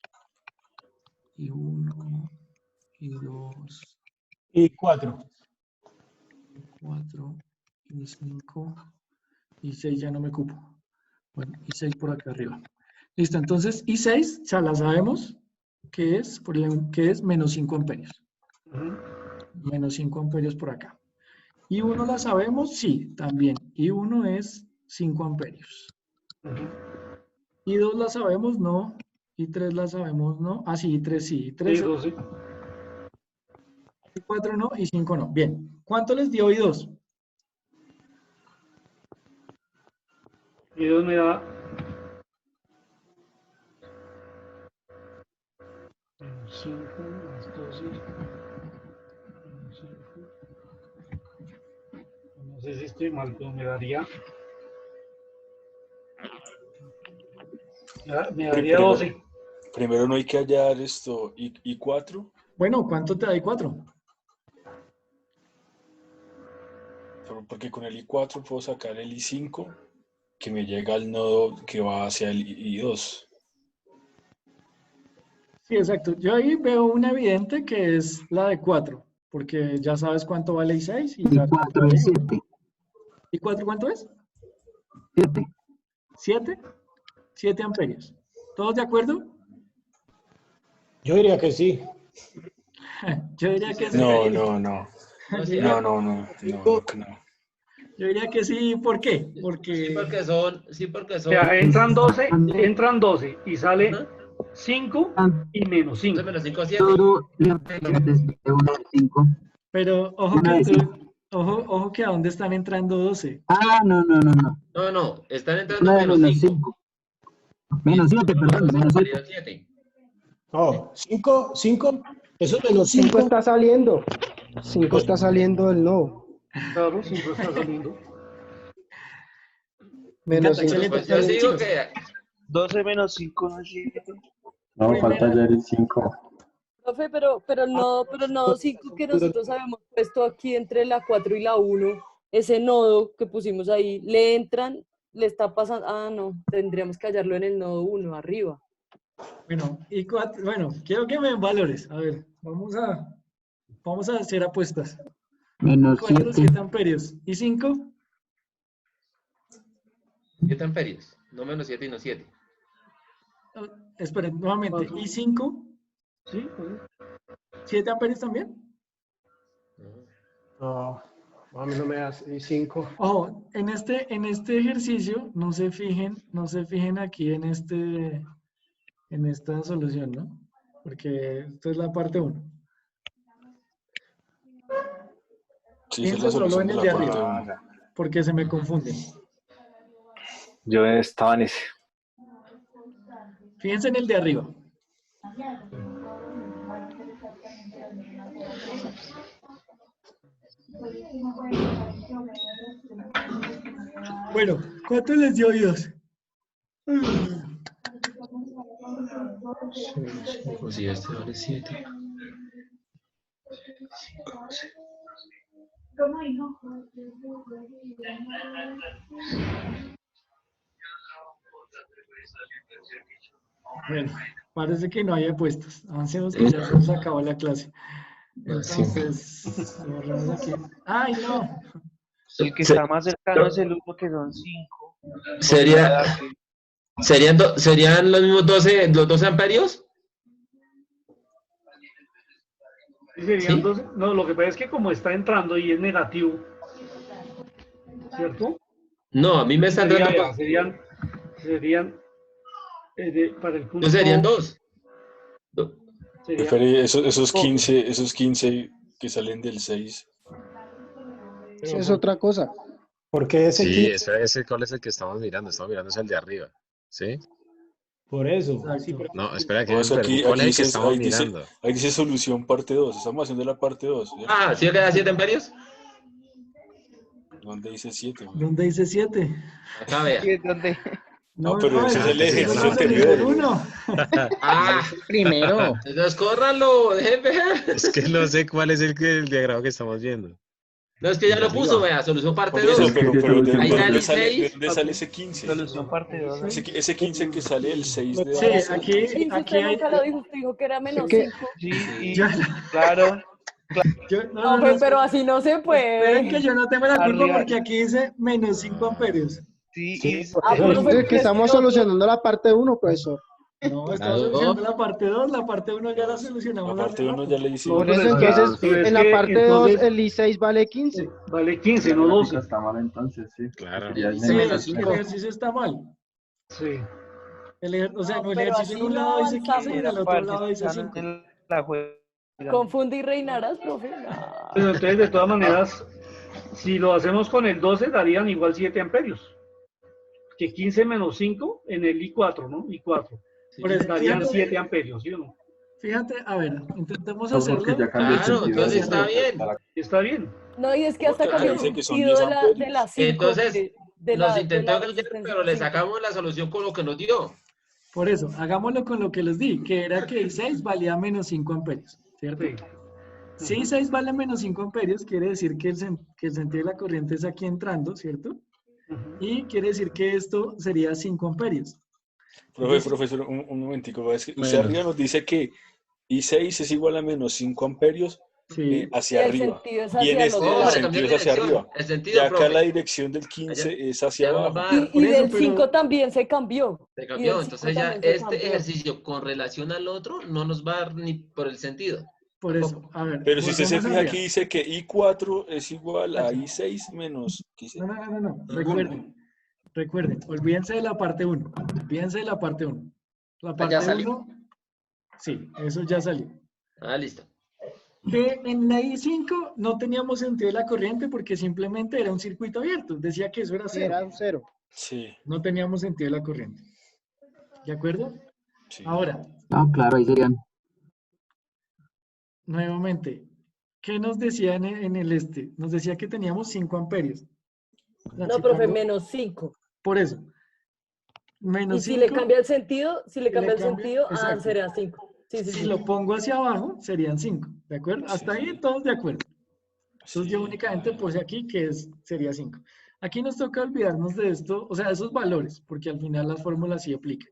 I1, I2, Y 4. I4, I5, I6 ya no me cupo. Bueno, I6 por acá arriba. Listo, entonces I6 ya la sabemos que es, por ejemplo, que es menos 5 amperios. Ujú. Menos 5 amperios por acá. I1 la sabemos, sí, también. I1 es 5 amperios. Ujú. I2 la sabemos, no. I3 la sabemos, no. Ah, sí, I3 sí. I3 Sí, 12. I4 no, I5 no. Bien. ¿Cuánto les dio I2? Y 2 me da 5 más 12. No sé si estoy mal, pero me daría. Me daría 12. Primero no hay que hallar esto I4, Bueno, ¿cuánto te da I4? porque con el I4 puedo sacar el I5 que me llega al nodo que va hacia el I2. Sí, exacto. Yo ahí veo una evidente que es la de 4, porque ya sabes cuánto vale I6 y sabes cuánto 4 vale es I1. 7. ¿I4 cuánto es? 7. 7. 7 amperios. ¿Todos de acuerdo? Yo diría que sí. Yo diría que sí. No, no, no. No, sí, No, no, no, no. Yo diría que sí. ¿Por qué? sí, Porque porque son, sí, porque O son, sea, entran 12 y sale ajá, 5 y menos 5. entonces menos 5 a 7. Todo le antecede una de 5. pero ojo Una que de tú, 5. ojo que a dónde están entrando 12. Ah, no. No, no, están entrando Una de menos menos 5. 5. Menos 7, perdón, menos 7. Sería 7. No, 5, eso es menos 5 5. está saliendo. 5 está saliendo del nodo. Claro, 5 está saliendo. Me Menos encanta, 5 excelente. Pues yo Entonces, sí digo chicos, que 12 menos 5 no es 7. No, falta primera, ya el 5. Profe, pero no 5 que nosotros habíamos puesto aquí entre la 4 y la 1, ese nodo que pusimos ahí, le entran, le está pasando, no, tendríamos que hallarlo en el nodo 1, arriba. bueno, bueno, quiero que me den valores. A ver, vamos a hacer apuestas. Menos 4, 7. 7 amperios. ¿Y 5? 7 amperios. No menos 7 y no 7. Esperen, nuevamente. ¿Y 5? Sí, pues. 7 amperios también. No, a mí no me das 5. Ojo, en este ejercicio no se fijen aquí en esta solución, ¿no? Porque esto es la parte 1. Sí, esa es Piensa la solo solución en de el la de parte arriba, 1. porque se me confunden. Yo estaba en ese. Fíjense en el de arriba. Bueno, ¿cuánto les dio Dios? Pues si este vale 7. Bueno, parece que no hay apuestas. Avancemos que ya se nos acabó la clase. Entonces, borramos aquí. ¡Ay, no! El que está más cercano es el 1, que son 5. ¿Serían los mismos 12, los 12 amperios? Sí, serían ¿Sí? 12. No, lo que pasa es que como está entrando y es negativo, ¿cierto? No, a mí me están dando. Serían para el punto. No serían 2. Serían, Esos 15 que salen del 6. Eso es otra cosa. Porque ese Sí, 15, ese cuál es el que estamos mirando. Estamos mirando es el de arriba. ¿Sí? Por eso. Exacto. No, espera, que O me sea, perdí. ¿Cuál es el que estamos ahí dice, mirando? ahí dice solución parte 2. Estamos haciendo la parte 2. Ah, ¿sí queda 7 amperios? ¿Dónde dice 7? ¿Dónde dice 7? Acá vea. ¿Y dónde? No, pero ese es el esa es ejercicio la solución anterior. 1. Ah, Primero. entonces córranlo, dejen ver. Es que no sé cuál es el diagramo que estamos viendo. No, es que ya lo puso, vea, solución parte Por eso, 2. pero Ahí ¿de da dónde el sale, 6. ese 15? Solución parte 2. Ese 15 que sale el 6 de... Sí, aquí, Sí, si aquí usted hay... nunca lo dijo, usted dijo que era menos que- 5. Sí, y Yo- claro. No, pues, pero así no se Esperen que puede. yo no tengo la culpa Arriba. porque aquí dice menos 5 amperios. Sí, Sí, y Ah, Pero profe, es que porque estamos es que otro- solucionando la parte 1, profesor. No, estamos solucionando la parte 2. La parte 1 ya la solucionamos. La parte hace 1 rato. ya le hicimos. Por eso pero entonces pero es en la que parte 2 entonces- el I6 vale 15. Vale 15, no La 12. gráfica está mal entonces, sí. Claro. Sería Sí, menos el 5. ejercicio está mal. Sí. O sea, no, el pero ejercicio en así un no lado dice 15 avanzamos. y en el otro lado dice 5. la juega. Confunde y reinarás, profe. No. Pero entonces, de todas maneras, si lo hacemos con el 12, darían igual 7 amperios. Que 15 menos 5 en el I4, ¿no? I4. Por eso, Darían fíjate, 7 amperios, ¿sí o no? fíjate, a ver, intentemos No, porque hacerlo. ya cambió el Claro, sentido. entonces está bien. Está bien. No, y es que hasta Porque cambió el dice que son sentido 10 de la 5. Entonces, nos intentó engañar, resistencia pero le 5. sacamos la solución con lo que nos dio. Por eso, hagámoslo con lo que les di, que era que I6 valía menos 5 amperios, ¿cierto? Sí. Si I6 vale menos 5 amperios, quiere decir que el sentido de la corriente es aquí entrando, ¿cierto? Y quiere decir que esto sería 5 amperios. Profesor, un momentico. Es que usted Bueno. arriba nos dice que I6 es igual a menos 5 amperios Sí. hacia Y el arriba. sentido es Y hacia en el este otro el lado. sentido es hacia arriba. El Y sentido, acá profe. la dirección del 15 es hacia Ya nos abajo. va a dar. Por Y eso, del pero- 5 también se cambió. Se Y cambió. del Entonces 5 ya también se este cambió. ejercicio con relación al otro no nos va a dar ni por el sentido. Por eso, a ver. Pero si usted se volvemos fija allá. aquí dice que I4 es igual a I6 menos 15. No. Recuerden, olvídense de la parte 1. Olvídense de la parte 1. La ya parte salió. 1, sí, eso ya salió. Ah, listo. Que en la I5 no teníamos sentido de la corriente porque simplemente era un circuito abierto. Decía que eso era Sí, cero. era un 0. Sí, No teníamos sentido de la corriente. ¿De acuerdo? sí. Ahora, No, claro, ahí serían. nuevamente, ¿qué nos decía en el este? Nos decía que teníamos 5 amperios. La No, profe, Chicago- menos 5. Por eso. Y Menos si le 5. cambia el sentido, cambia, exacto. será 5. Sí, sí, Si sí. lo pongo hacia abajo, serían 5. ¿De acuerdo? Hasta ahí todos de acuerdo. Entonces yo únicamente puse aquí que sería 5. Aquí nos toca olvidarnos de esto, o sea, de esos valores, porque al final las fórmulas sí aplican.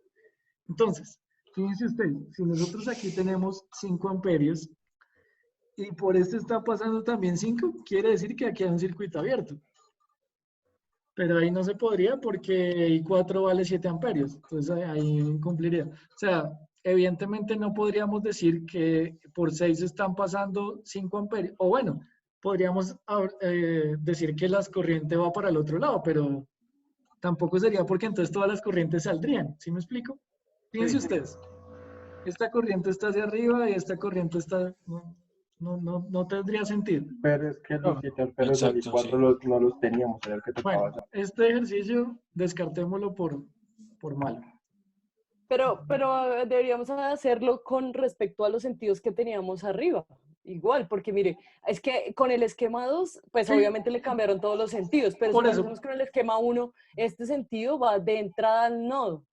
Entonces, fíjense ustedes, si nosotros aquí tenemos 5 amperios y por este está pasando también 5, quiere decir que aquí hay un circuito abierto. Pero ahí no se podría porque I4 vale 7 amperios, entonces ahí incumpliría. O sea, evidentemente no podríamos decir que por 6 están pasando 5 amperios, o bueno, podríamos decir que las corrientes va para el otro lado, pero tampoco sería porque entonces todas las corrientes saldrían, ¿sí me explico? Fíjense ustedes, esta corriente está hacia arriba y esta corriente está, no tendría sentido. Pero es que los 7 amperes del Exacto, I4 no los teníamos, era el que tocaba Bueno, hacer. este ejercicio descartémoslo por malo. Pero deberíamos hacerlo con respecto a los sentidos que teníamos arriba. Igual, porque mire, es que con el esquema 2, pues Sí. obviamente le cambiaron todos los sentidos, pero Por si lo eso. hacemos con el esquema 1, este sentido va de entrada al nodo.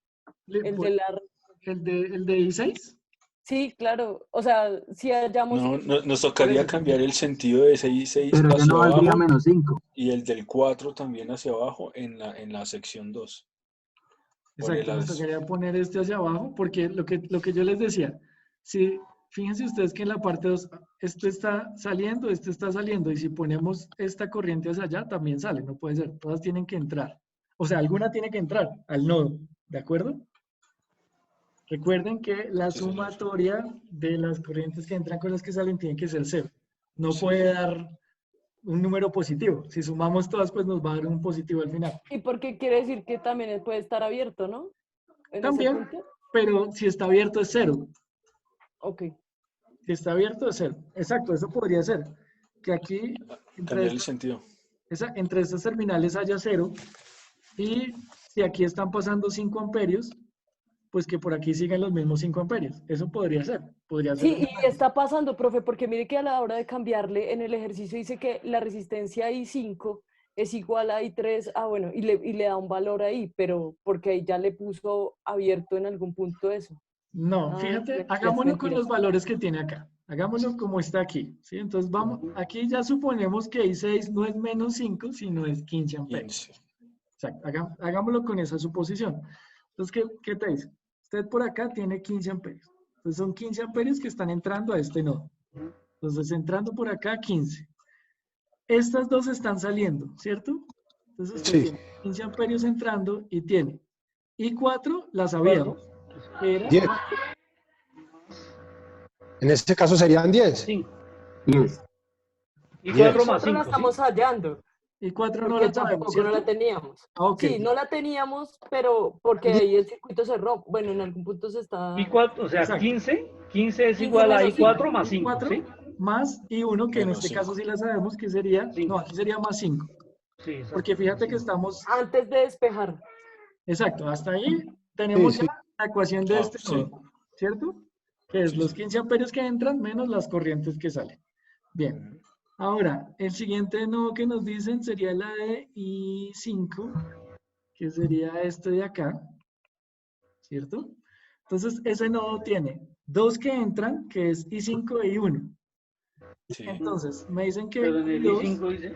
El de la... ¿El de I6? Sí, claro. O sea, si hallamos... No, nos tocaría cambiar el sentido de ese I6 Pero ya hacia no valdría abajo menos 5. y el del 4 también hacia abajo en la sección 2. Exacto, nos tocaría poner este hacia abajo, porque lo que yo les decía, si, fíjense ustedes que en la parte 2, este está saliendo, y si ponemos esta corriente hacia allá, también sale, no puede ser, todas tienen que entrar. O sea, alguna tiene que entrar al nodo, ¿de acuerdo? Recuerden que la sumatoria de las corrientes que entran con las que salen tiene que ser 0. No puede dar un número positivo. Si sumamos todas, pues nos va a dar un positivo al final. ¿Y por qué quiere decir que también puede estar abierto, no? ¿En ese También, punto? pero si está abierto es 0. Ok. Si está abierto es 0. Exacto, eso podría ser. Que aquí, Cambiar el sentido. entre estas terminales haya 0. Y si aquí están pasando 5 amperios, pues que por aquí sigan los mismos 5 amperios. Eso podría ser. Podría ser. Sí, y está pasando, profe, porque mire que a la hora de cambiarle en el ejercicio dice que la resistencia I5 es igual a I3, bueno, y le da un valor ahí, pero porque ahí ya le puso abierto en algún punto eso. No, fíjate, hagámoslo con los valores que tiene acá. Hagámoslo como está aquí, ¿sí? Entonces vamos, aquí ya suponemos que I6 no es menos 5, sino es 15 amperios. Exacto, hagámoslo con esa suposición. Entonces, ¿qué te dice? Usted por acá tiene 15 amperios. Entonces son 15 amperios que están entrando a este nodo. Entonces entrando por acá 15. Estas dos están saliendo, ¿cierto? Entonces usted tiene 15 amperios entrando y tiene I4, la sabíamos. Era 10. En este caso serían 10. 5. 10. Y 4 más 5. La estamos hallando. Y 4 no Porque la sabemos, tampoco ¿cierto? no la teníamos. Okay. Sí, no la teníamos, pero porque ahí el circuito cerró. Bueno, en algún punto se está... I4, o sea, Exacto. 15 es igual a I4 más 5, ¿sí? Más I1, que en este 5. caso sí la sabemos, que sería... 5. No, aquí sería más 5. Sí, exacto. Porque fíjate que estamos... Antes de despejar. Exacto, hasta ahí tenemos Sí, sí. ya la ecuación de este sí. nodo, ¿cierto? Que es los 15 amperios que entran menos las corrientes que salen. Bien. Ahora, el siguiente nodo que nos dicen sería la de I5, que sería este de acá, ¿cierto? Entonces, ese nodo tiene dos que entran, que es I5 e I1. Sí. Entonces, me dicen que Pero en el I2, I5 dice...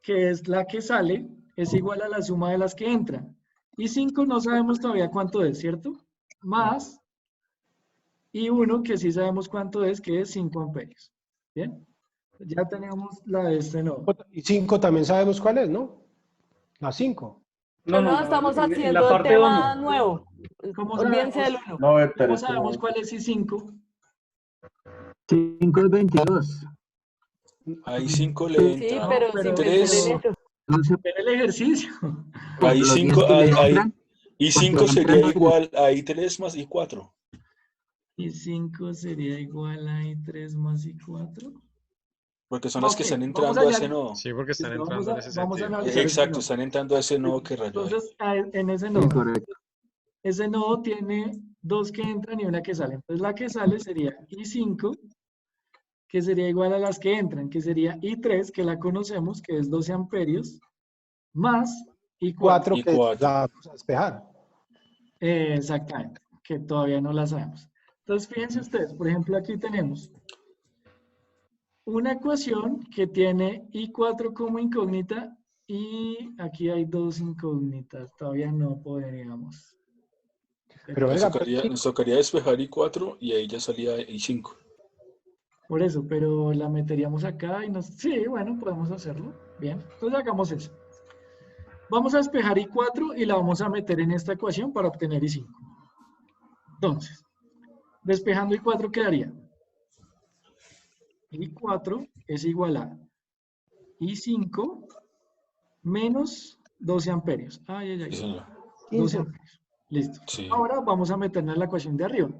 que es la que sale, es igual a la suma de las que entran. I5 no sabemos todavía cuánto es, ¿cierto? Más I1, que sí sabemos cuánto es, que es 5 amperios. ¿Bien? Ya tenemos la de este nodo. Y 5 también sabemos cuál es, ¿no? La 5. No, estamos en haciendo la el parte tema 1. nuevo. ¿Cómo Olvídense del sabemos? 1. No, pero ¿Cómo es sabemos como... cuál es I5? 5 es 22. Ahí 5 le Sí, entra. pero pero- 3. En el ejercicio. Ahí Los 5, 10 que le ahí, entran, y porque 5 sería entran los- igual a I3 más I4. I5 sería igual a I3 más I4. Porque son las que Ok, están vamos entrando a allá. ese nodo. Sí, porque están Listo, entrando en ese vamos a sentido. analizar este Exacto, nodo. están entrando a ese nodo que rayó ahí. Entonces, en ese Sí, nodo, correcto. ese nodo tiene dos que entran y una que sale. Entonces, la que sale sería I5, que sería igual a las que entran, que sería I3, que la conocemos, que es 12 amperios, más I4. 4 que I4. la vamos a despejar. Exactamente, que todavía no la sabemos. Entonces, fíjense ustedes, por ejemplo, aquí tenemos una ecuación que tiene I4 como incógnita y aquí hay dos incógnitas. Todavía no podríamos. Pero venga, Nos tocaría despejar I4 y ahí ya salía I5. Por eso, pero la meteríamos acá y nos... Sí, bueno, podemos hacerlo. Bien, entonces hagamos eso. Vamos a despejar I4 y la vamos a meter en esta ecuación para obtener I5. Entonces, despejando I4 quedaría I4 es igual a I5 menos 12 amperios. Ay, ay, ay. Sí, señor. 12 amperios. Listo. Sí. Ahora vamos a meternos en la ecuación de arriba.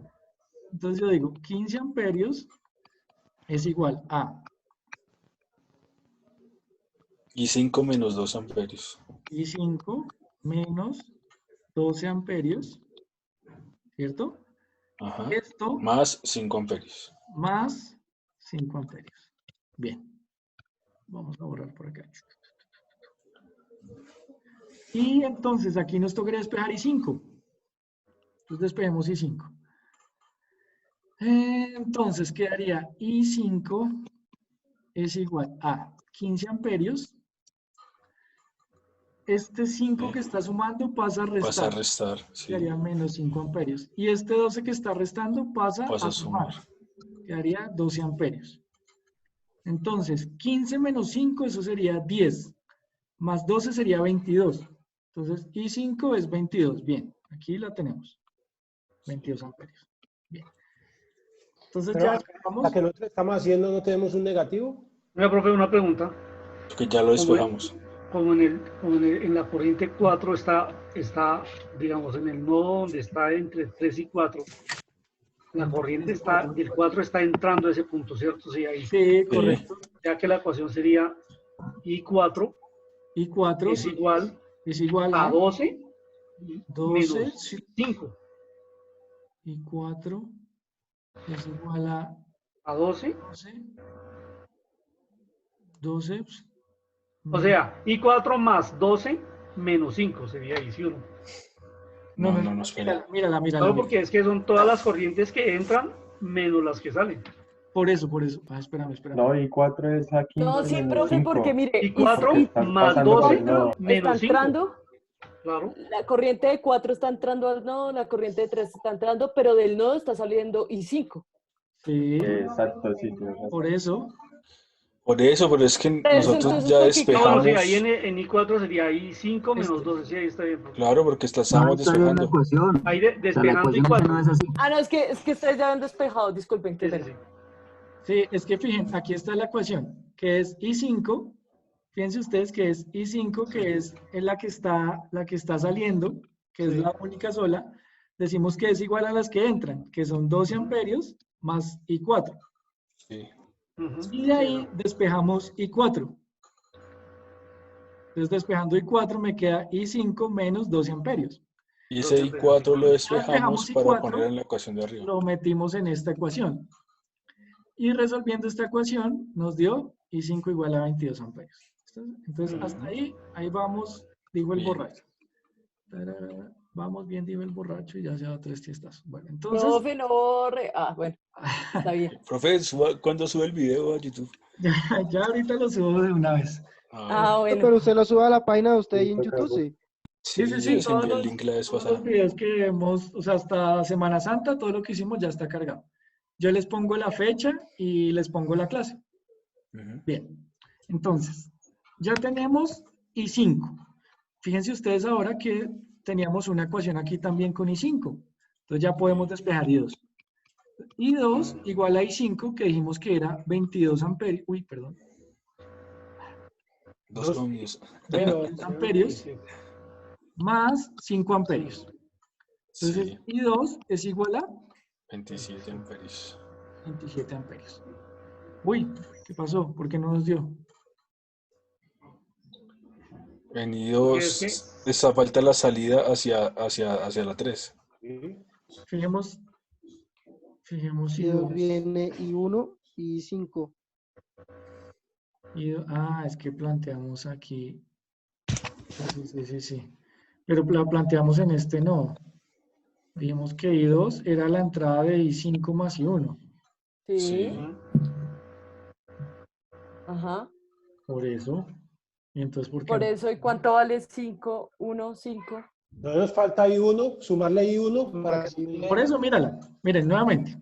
Entonces yo digo 15 amperios es igual a I5 menos 2 amperios. I5 menos 12 amperios, ¿cierto? Ajá. Esto Más 5 amperios. más 5 amperios. Bien. Vamos a borrar por acá. Y entonces aquí nos tocaría despejar I5. Entonces despejemos I5. Entonces quedaría I5 es igual a 15 amperios. Este 5 que está sumando pasa a restar. Pasa a restar. Sí. Quedaría menos 5 amperios. Y este 12 que está restando pasa a sumar. Quedaría 12 amperios. Entonces, 15 menos 5, eso sería 10. Más 12 sería 22. Entonces, I5 es 22. Bien, aquí la tenemos. 22 amperios. Bien. Entonces, pero ya vamos. la que nosotros estamos haciendo no tenemos un negativo. Mira, profe, una pregunta. Porque ya lo despejamos. Como en la corriente 4 está, digamos, en el nodo donde está entre 3 y 4. La corriente está, el 4 está entrando a ese punto, ¿cierto? Sí, ahí. Sí, correcto. Ya que la ecuación sería I4 I4 es igual a a 12 12 menos 5. y 4 es igual a 12. 12. O sea, I4 más 12 menos 5 sería 11. No, espera. Mírala. No, porque es que son todas las corrientes que entran menos las que salen. Por eso. Espérame. No, I4 es aquí. No, sí, profe, porque mire, I4 más 12 menos está 5. entrando. Claro. La corriente de 4 está entrando al nodo, la corriente de 3 está entrando, pero del nodo está saliendo I5. Sí. Exacto, sí. Por eso. Por eso, pero es que nosotros entonces, ya ¿por qué? despejamos. No, sí, ahí en I4 sería I5 menos 12, sí, ahí está bien. Claro, porque estábamos despejando. Ahí despejando I4. Ah, no, es que ustedes ya han despejado, disculpen. Sí, es que fíjense, aquí está la ecuación, que es I5. Fíjense ustedes que es I5, que es la que está saliendo, que es la única sola. Decimos que es igual a las que entran, que son 12 amperios más I4. Sí. Y de ahí despejamos I4. Entonces, despejando I4 me queda I5 menos 12 amperios. Y ese I4 lo despejamos para I4, poner en la ecuación de arriba. Lo metimos en esta ecuación. Y resolviendo esta ecuación, nos dio I5 igual a 22 amperios. Entonces, hasta ahí vamos, dijo el borracho. Vamos bien, dijo el borracho, y ya se va 3 tiestas. Bueno, entonces... Profe, no borre. Ah, bueno, está bien. Profe, ¿cuándo sube el video a YouTube? Ya ahorita lo subo de una vez. Bueno. Pero usted lo sube a la página de usted ahí en YouTube, sí. Sí. Todos el link la vez pasada. Los videos que hemos, o sea, hasta Semana Santa, todo lo que hicimos ya está cargado. Yo les pongo la fecha y les pongo la clase. Bien, entonces, ya tenemos I5. Fíjense ustedes ahora que teníamos una ecuación aquí también con I5. Entonces ya podemos despejar I2. I2 igual a I5, que dijimos que era 22 amperios. Uy, perdón. 2 ohmios. 22 amperios más 5 amperios. Entonces, I2 es igual a 27 amperios. 27 amperios. Uy, ¿qué pasó? ¿Por qué no nos dio? En I2 está falta la salida hacia la 3. Fijemos I2 viene I1 y I5. Es que planteamos aquí. Sí. Pero la planteamos en este nodo. Dijimos que I2 era la entrada de I5 más I1. Sí. Ajá. Por eso. ¿Y entonces por qué? Por eso, ¿y cuánto vale 5, 1, 5? No nos falta I1, sumarle I1 para que... Por eso, mírala. Miren, nuevamente.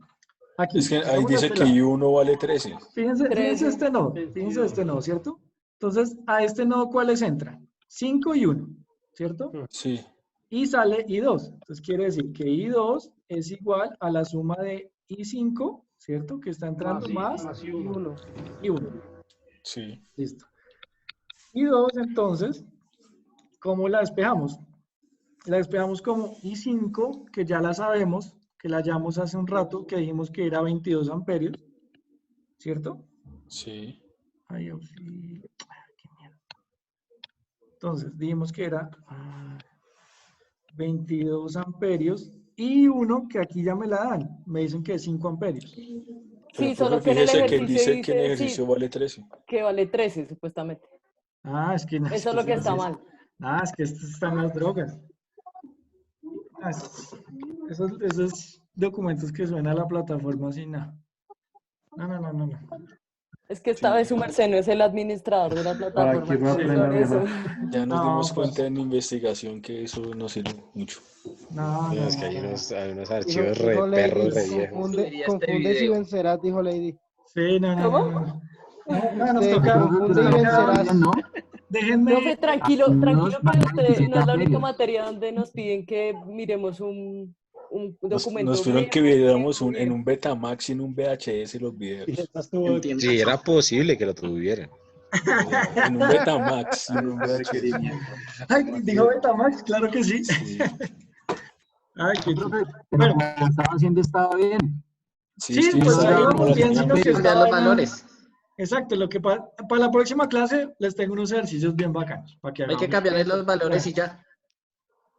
Aquí. Es que ahí dice que I1 vale 13. Fíjense este nodo. Fíjense este nodo, ¿cierto? Entonces, a este nodo, ¿cuáles entran? 5 y 1, ¿cierto? Sí. Y sale I2. Entonces, quiere decir que I2 es igual a la suma de I5, ¿cierto? Que está entrando más I1. I1. Sí. Listo. I2, entonces, ¿cómo la despejamos? La despejamos como I5, que ya la sabemos, que la hallamos hace un rato, que dijimos que era 22 amperios, ¿cierto? Sí. Ay, auxilio. Qué mierda. Entonces, dijimos que era 22 amperios y uno que aquí ya me la dan, me dicen que es 5 amperios. Sí, solo que en el ejercicio dice que en el ejercicio vale 13. Que vale 13, supuestamente. Es que no, eso es lo que está mal. Es que estas están las drogas. Esos documentos que suena a la plataforma sin nada. No. Es que esta vez su merced no es el administrador de la plataforma. Ya nos dimos cuenta en investigación que eso no sirve mucho. Es que hay unos archivos re perros, re viejos. Confunde si vencerás, dijo Lady. Sí, no. Nos toca. Confunde y vencerás. Déjenme. Profe, tranquilo, que usted no es la única materia donde nos piden que miremos un documento. Nos pidieron que viéramos en un Betamax y en un VHS los videos. Sí, era posible que lo tuvieran. En un Betamax. En un VHS. ¿Dijo Betamax? Claro que sí. Pero como estaba haciendo estaba bien. Sí, pues ahí vamos bien, sino que estaba los valores. Exacto, lo que para la próxima clase les tengo unos ejercicios bien bacanos. Para que hay que cambiarle los valores y ya.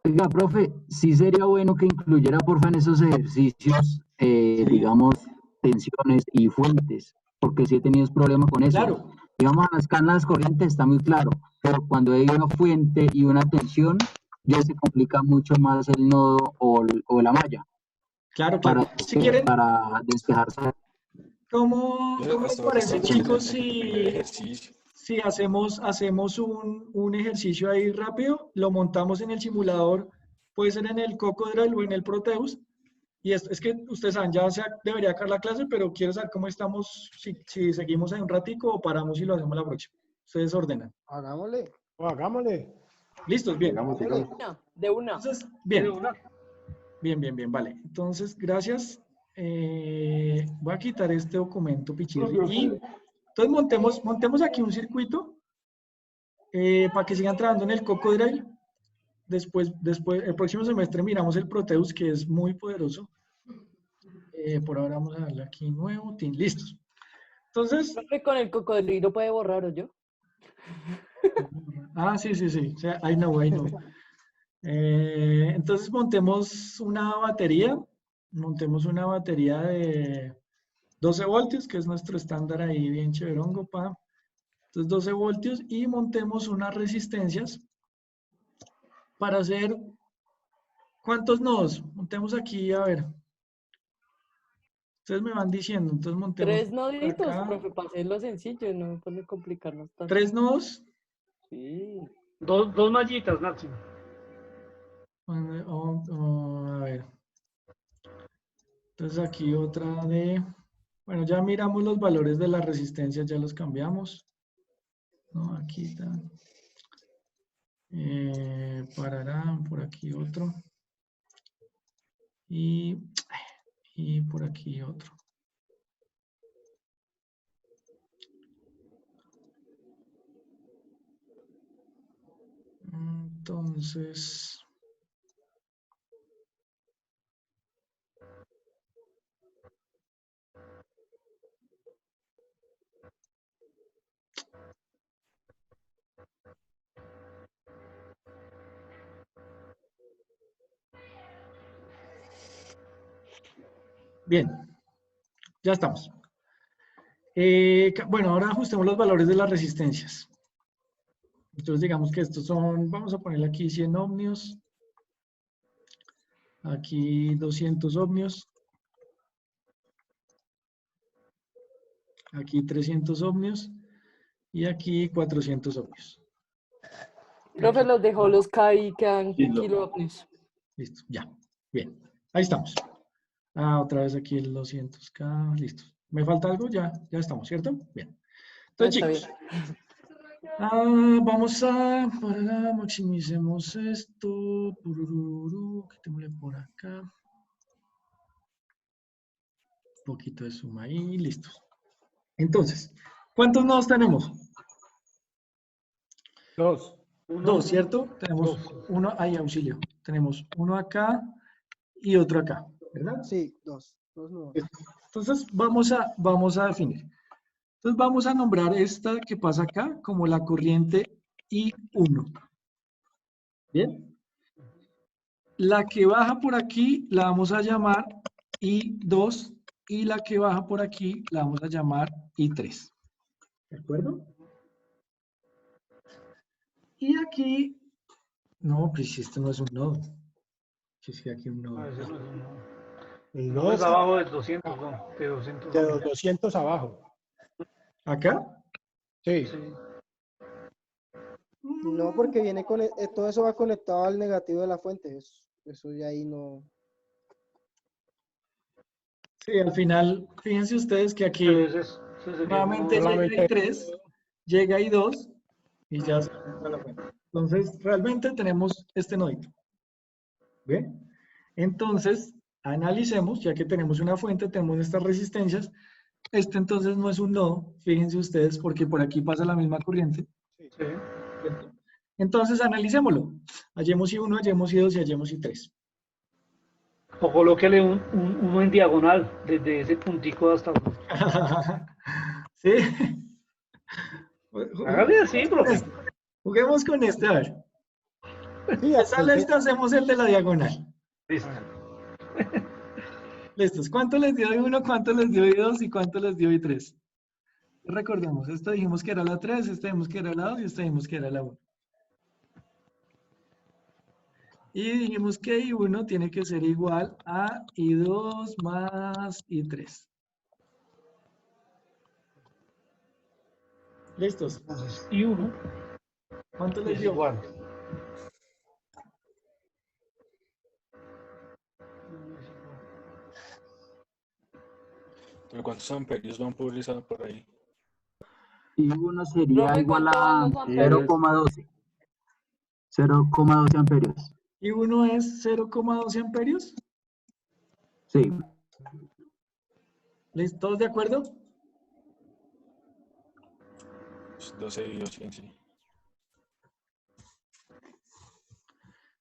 Oiga, profe, sí sería bueno que incluyera, porfa, en esos ejercicios, digamos, tensiones y fuentes, porque sí he tenido problemas con eso. Claro, Digamos, acá en las corrientes está muy claro, pero cuando hay una fuente y una tensión, ya se complica mucho más el nodo o la malla claro, claro. Si quieren, para despejarse. ¿cómo Pero les hasta parece, con el chicos, primer ejercicio. si hacemos un ejercicio ahí rápido, lo montamos en el simulador, puede ser en el Cocodrilo o en el Proteus, y es que ustedes saben, debería acabar la clase, pero quiero saber cómo estamos, si seguimos ahí un ratico o paramos y lo hacemos la próxima. Ustedes ordenan. Hagámosle. Hagámosle. ¿Listos? Bien. De una. Entonces, bien. Bien, vale. Entonces, gracias. Voy a quitar este documento, Pichirri. Y entonces montemos aquí un circuito para que sigan trabajando en el Cocodrilo. Después, el próximo semestre miramos el Proteus, que es muy poderoso. Por ahora vamos a darle aquí nuevo, listos. Entonces... Con el cocodrilo puede borrar, ¿o yo? Sí. O sea, I know. Entonces montemos una batería de 12 voltios, que es nuestro estándar ahí bien chéverongo, Entonces 12 voltios y montemos unas resistencias para hacer, ¿cuántos nodos? Montemos aquí, a ver. Ustedes me van diciendo, entonces montemos 3 noditos, profe, para hacerlo sencillo, no puede complicarnos tanto. 3 nodos. Sí. Dos mallitas máximo. A ver. Entonces aquí otra de... Bueno, ya miramos los valores de la resistencia, ya los cambiamos. No, aquí está. Pararán, por aquí otro. Y por aquí otro. Entonces... Bien, ya estamos. Bueno, ahora ajustemos los valores de las resistencias. Entonces digamos que estos son, vamos a ponerle aquí 100 ohmios, aquí 200 ohmios, aquí 300 ohmios y aquí 400 ohmios. Profe, los dejó los K y quedan kilohmios. Listo, ya, bien, ahí estamos. Otra vez aquí el 200K, listo. ¿Me falta algo? Ya estamos, ¿cierto? Bien. Entonces, chicos, maximicemos esto, quitémosle por acá. Un poquito de suma ahí, listo. Entonces, ¿cuántos nodos tenemos? 2. 2, ¿cierto? Tenemos uno, ahí auxilio. Tenemos uno acá y otro acá, ¿verdad? Sí, 2 nodos. Entonces, vamos a definir. Entonces, vamos a nombrar esta que pasa acá como la corriente I1. ¿Bien? La que baja por aquí la vamos a llamar I2 y la que baja por aquí la vamos a llamar I3. ¿De acuerdo? Y aquí, no, pues si esto no es un nodo. Si es que aquí un nodo. El No es abajo de 200, no, de 200. De 200 abajo. ¿Acá? Sí. No, porque viene con todo eso va conectado al negativo de la fuente. Eso ya ahí no. Sí, al final, fíjense ustedes que aquí nuevamente llega I3, llega I2 y ya se conecta la fuente. Entonces, realmente tenemos este nodito. ¿Bien? Entonces, analicemos, ya que tenemos una fuente, tenemos estas resistencias. Este entonces no es un nodo, fíjense ustedes, porque por aquí pasa la misma corriente. Sí. Entonces, analicémoslo. Hallemos I1, hallemos I2 y hallemos I3. O colóquele uno en diagonal, desde ese puntico hasta... ¿Sí? Hágale así, profe. Juguemos con este, a ver. Sí, Si sale este, hacemos el de la diagonal. Listo. Listos. ¿Cuánto les dio I1, cuánto les dio I2 y cuánto les dio I3? Recordemos, esto dijimos que era la 3, esto dijimos que era la 2 y esto dijimos que era la 1. Y dijimos que I1 tiene que ser igual a I2 más I3. ¿Listos? Entonces, I1 ¿Cuánto les es dio? igual. ¿Pero cuántos amperios van por ahí? Y uno sería Profe, igual ¿cuánto van a los amperios? 0,12. 0,12 amperios. ¿I1 es 0,12 amperios? Sí. ¿Listo? ¿Todos de acuerdo? 12 y 2, sí.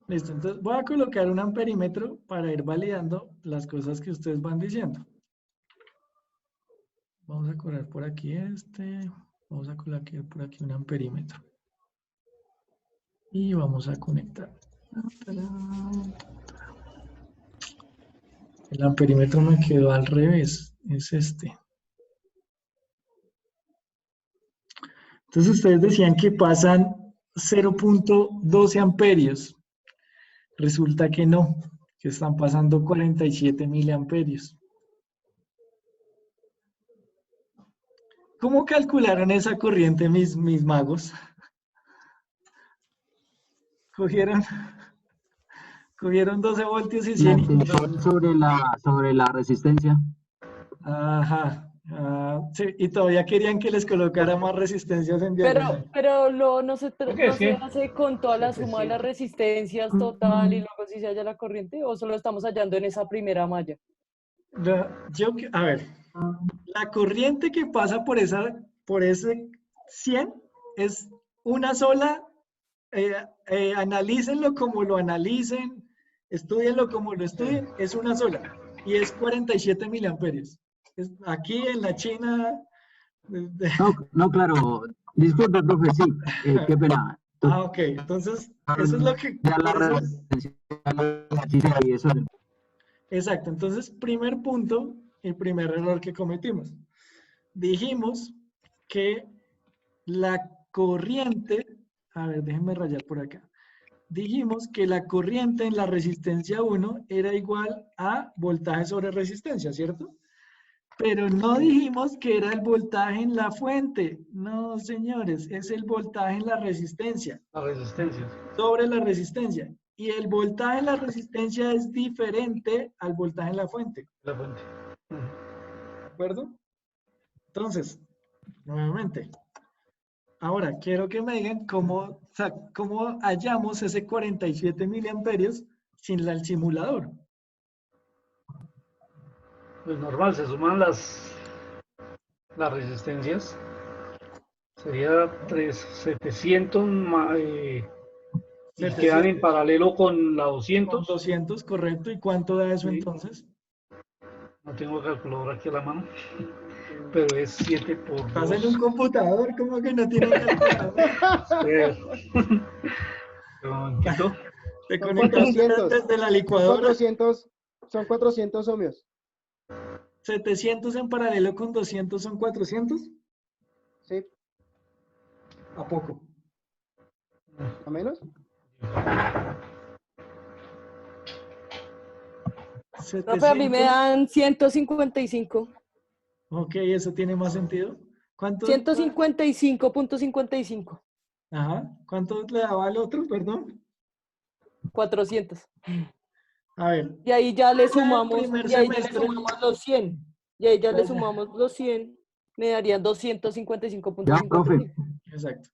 Listo, entonces voy a colocar un amperímetro para ir validando las cosas que ustedes van diciendo. Vamos a correr por aquí este. Vamos a colocar por aquí un amperímetro. Y vamos a conectar. El amperímetro me quedó al revés. Es este. Entonces ustedes decían que pasan 0.12 amperios. Resulta que no, que están pasando 47 miliamperios. ¿Cómo calcularon esa corriente mis magos? Cogieron 12 voltios y La 100 y... tensión sobre la resistencia. Ajá. Sí, y todavía querían que les colocara más resistencias en diagonal. Pero no se Sí. hace con toda la suma de las resistencias total y luego si se halla la corriente, o solo estamos hallando en esa primera malla. A ver, la corriente que pasa por ese 100 es una sola. Analícenlo como lo analicen, estudienlo como lo estudien, es una sola y es 47 miliamperios. Aquí en la China... No, claro. Disculpe, profe, sí. Qué pena. ok. Entonces, eso es lo que... Ya la resistencia y eso. Exacto. Entonces, primer punto y primer error que cometimos. Dijimos que la corriente... A ver, déjenme rayar por acá. Dijimos que la corriente en la resistencia 1 era igual a voltaje sobre resistencia, ¿cierto? Pero no dijimos que era el voltaje en la fuente. No, señores, es el voltaje en la resistencia. La resistencia. Sobre la resistencia. Y el voltaje en la resistencia es diferente al voltaje en la fuente. La fuente. ¿De acuerdo? Entonces, nuevamente. Ahora, quiero que me digan cómo hallamos ese 47 miliamperios sin el simulador. Pues normal, se suman las resistencias. Sería 700 y quedan en paralelo con la 200. Con 200, correcto. ¿Y cuánto da eso entonces? No tengo calculador aquí a la mano, pero es 7 por 2. ¿Estás en un computador? ¿Cómo que no tiene calculador? Te conectaste desde la licuadora. Son 400 ohmios. 700 en paralelo con 200 son 400. Sí. ¿A poco? ¿A menos? 700. No, a mí me dan 155. Ok, eso tiene más sentido. ¿Cuánto? 155.55. Ajá. ¿Cuánto le daba al otro, perdón? 400. A ver. Y ahí ya le sumamos, los 100. Y ahí ya le sumamos los 100. Me darían 255.55. Exacto.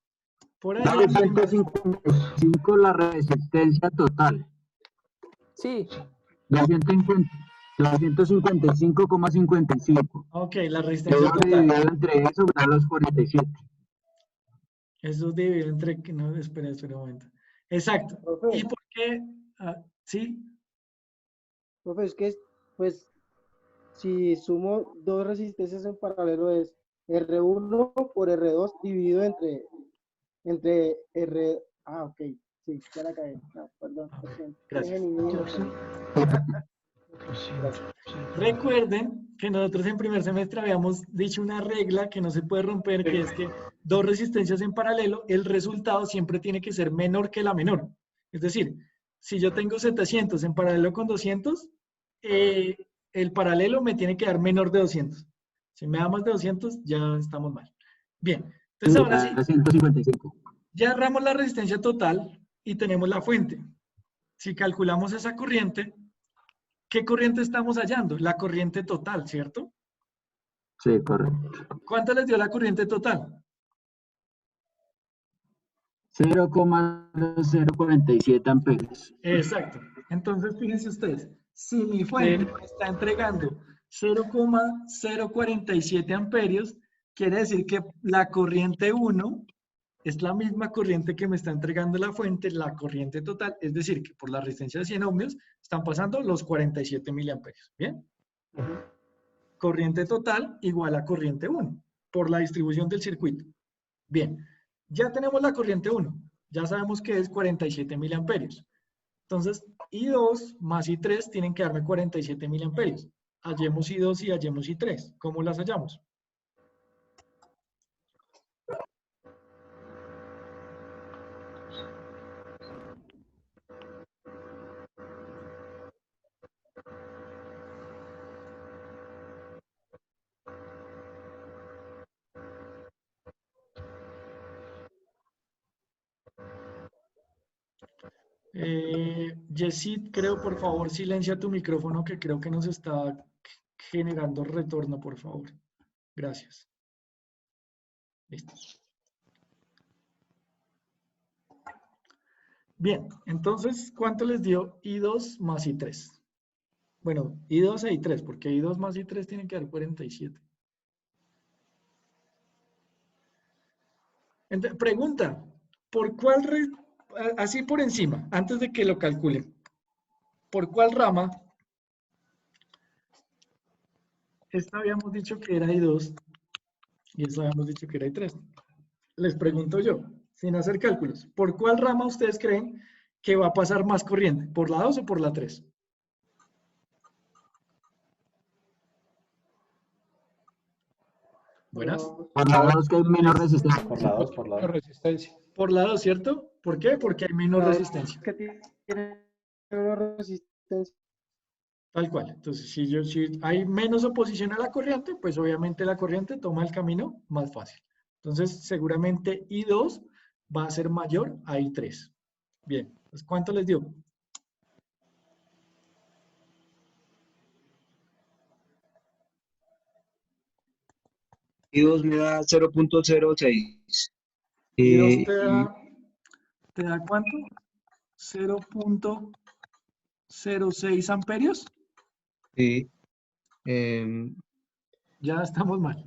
Por ahí. 155 la resistencia total. Sí. 255,55. Ok, la resistencia total. Entre eso da los 47. Eso divide entre... No, espera un momento. Exacto. Profe. ¿Y por qué? ¿Sí? Profe, es que, pues, si sumo dos resistencias en paralelo es R1 por R2 dividido entre R... ok. Sí, ya la cagué. No, perdón. Gracias. Gracias. Recuerden que nosotros en primer semestre habíamos dicho una regla que no se puede romper, que es que dos resistencias en paralelo, el resultado siempre tiene que ser menor que la menor. Es decir, si yo tengo 700 en paralelo con 200, el paralelo me tiene que dar menor de 200. Si me da más de 200, ya estamos mal. Bien, entonces ahora sí, 155. ya agarramos la resistencia total y tenemos la fuente. Si calculamos esa corriente, ¿qué corriente estamos hallando? La corriente total, ¿cierto? Sí, correcto. ¿Cuánto les dio la corriente total? 0,047 amperios. Exacto. Entonces, fíjense ustedes, si mi fuente me está entregando 0,047 amperios, quiere decir que la corriente 1 es la misma corriente que me está entregando la fuente, la corriente total, es decir, que por la resistencia de 100 ohmios están pasando los 47 miliamperios. ¿Bien? Corriente total igual a corriente 1, por la distribución del circuito. Bien, ya tenemos la corriente 1, ya sabemos que es 47 miliamperios. Entonces, I2 más I3 tienen que darme 47 miliamperios. Hallemos I2 y hallemos I3. ¿Cómo las hallamos? Yesid, creo, por favor, silencia tu micrófono, que creo que nos está generando retorno, por favor. Gracias. Listo. Bien, entonces, ¿cuánto les dio I2 más I3? Bueno, I2 e I3, porque I2 más I3 tienen que dar 47. Entonces, pregunta, ¿por cuál, así por encima, antes de que lo calculen, por cuál rama? Esta habíamos dicho que era I2 y esta habíamos dicho que era I3. Les pregunto yo, sin hacer cálculos, ¿por cuál rama ustedes creen que va a pasar más corriente? ¿Por la 2 o por la 3? Buenas. Por la 2 que hay menos resistencia. Por la 2, por la 2. Resistencia. Por la 2, ¿cierto? ¿Por qué? Porque hay menos resistencia. Que tiene menos resistencia. Tal cual. Entonces, si hay menos oposición a la corriente, pues obviamente la corriente toma el camino más fácil. Entonces, seguramente I2 va a ser mayor a I3. Bien, pues ¿cuánto les dio? I2 me da 0.06. ¿I2 te da cuánto? 0.06 amperios. Sí. Ya estamos mal.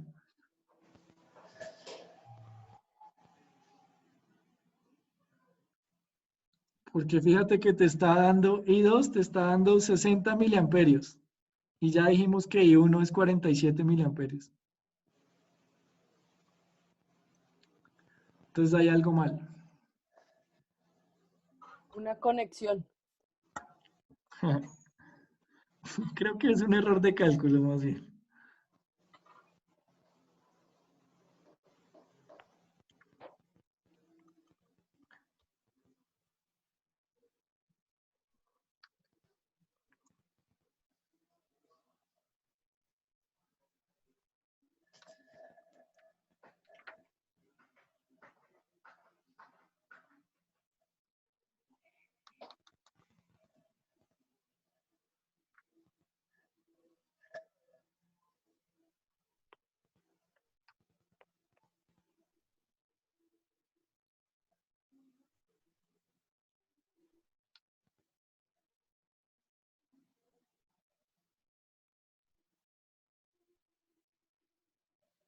Porque fíjate que te está dando, I2 te está dando 60 miliamperios. Y ya dijimos que I1 es 47 miliamperios. Entonces hay algo mal. Una conexión. Creo que es un error de cálculo, más bien.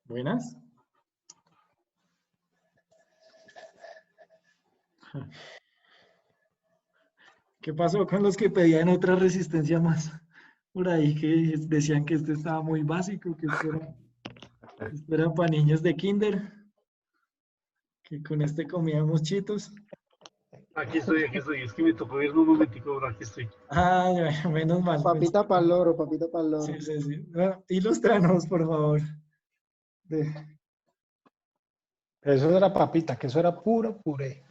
Buenas. ¿Qué pasó con los que pedían otra resistencia más? Por ahí que decían que este estaba muy básico, que esto era para niños de kinder, que con este comíamos chitos. Aquí estoy. Es que me tocó irme un momentico, pero aquí estoy. Ah, ya, menos mal. Papita para el loro, papita para el loro. Sí, sí, sí. Bueno, ilústranos, por favor. De- Eso era papita, que eso era puro puré.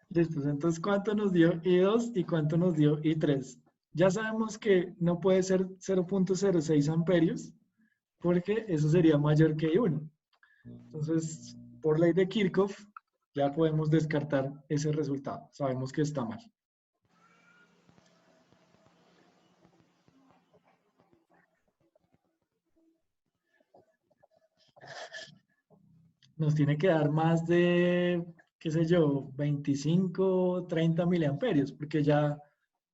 Listo, entonces, ¿cuánto nos dio I2 y cuánto nos dio I3? Ya sabemos que no puede ser 0.06 amperios, porque eso sería mayor que I1. Entonces, por ley de Kirchhoff, ya podemos descartar ese resultado. Sabemos que está mal. Nos tiene que dar más de, qué sé yo, 25, 30 miliamperios, porque ya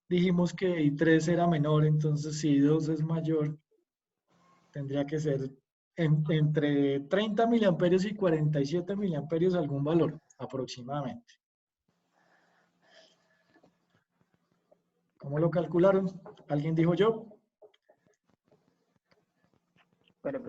dijimos que I3 era menor, entonces si I2 es mayor, tendría que ser entre 30 miliamperios y 47 miliamperios algún valor, aproximadamente. ¿Cómo lo calcularon? ¿Alguien dijo yo? Espera.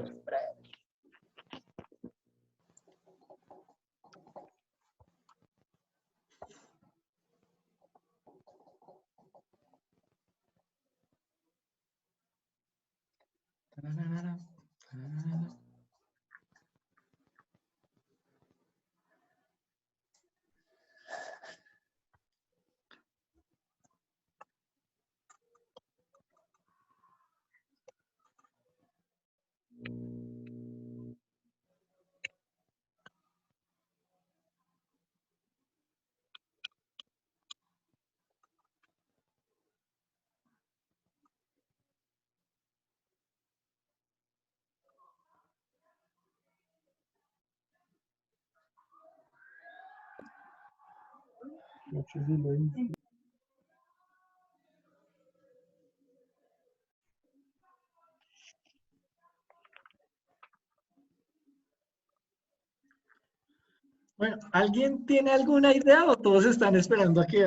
Bueno, ¿alguien tiene alguna idea o todos están esperando a que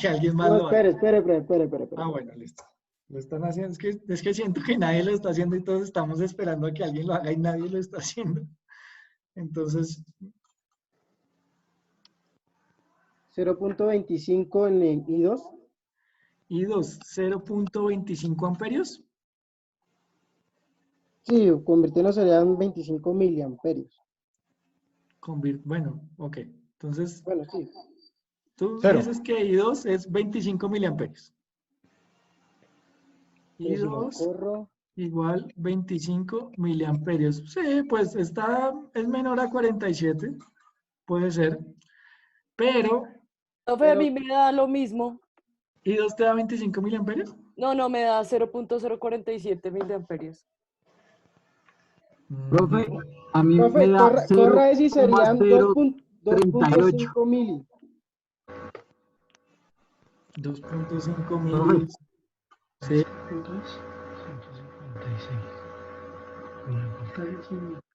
alguien más No, lo haga? espere. Ah, bueno, listo. Lo están haciendo. Es que siento que nadie lo está haciendo y todos estamos esperando a que alguien lo haga y nadie lo está haciendo. Entonces, 0.25 en el I2. I2, 0.25 amperios. Sí, convirtiendo serían 25 miliamperios. Bueno, ok. Entonces, Bueno, sí. tú Cero. dices que I2 es 25 miliamperios. Pero si lo I2 corro, igual 25 miliamperios. Sí, pues es menor a 47, puede ser. Pero, Profe, a mí me da lo mismo. ¿I2 te da 25 miliamperios? No, me da 0.047 miliamperios. Profe, a mí profe, me da corra ese y serían 0,038. 2.5 mil. 2.5 mil. Profe, Sí. 156.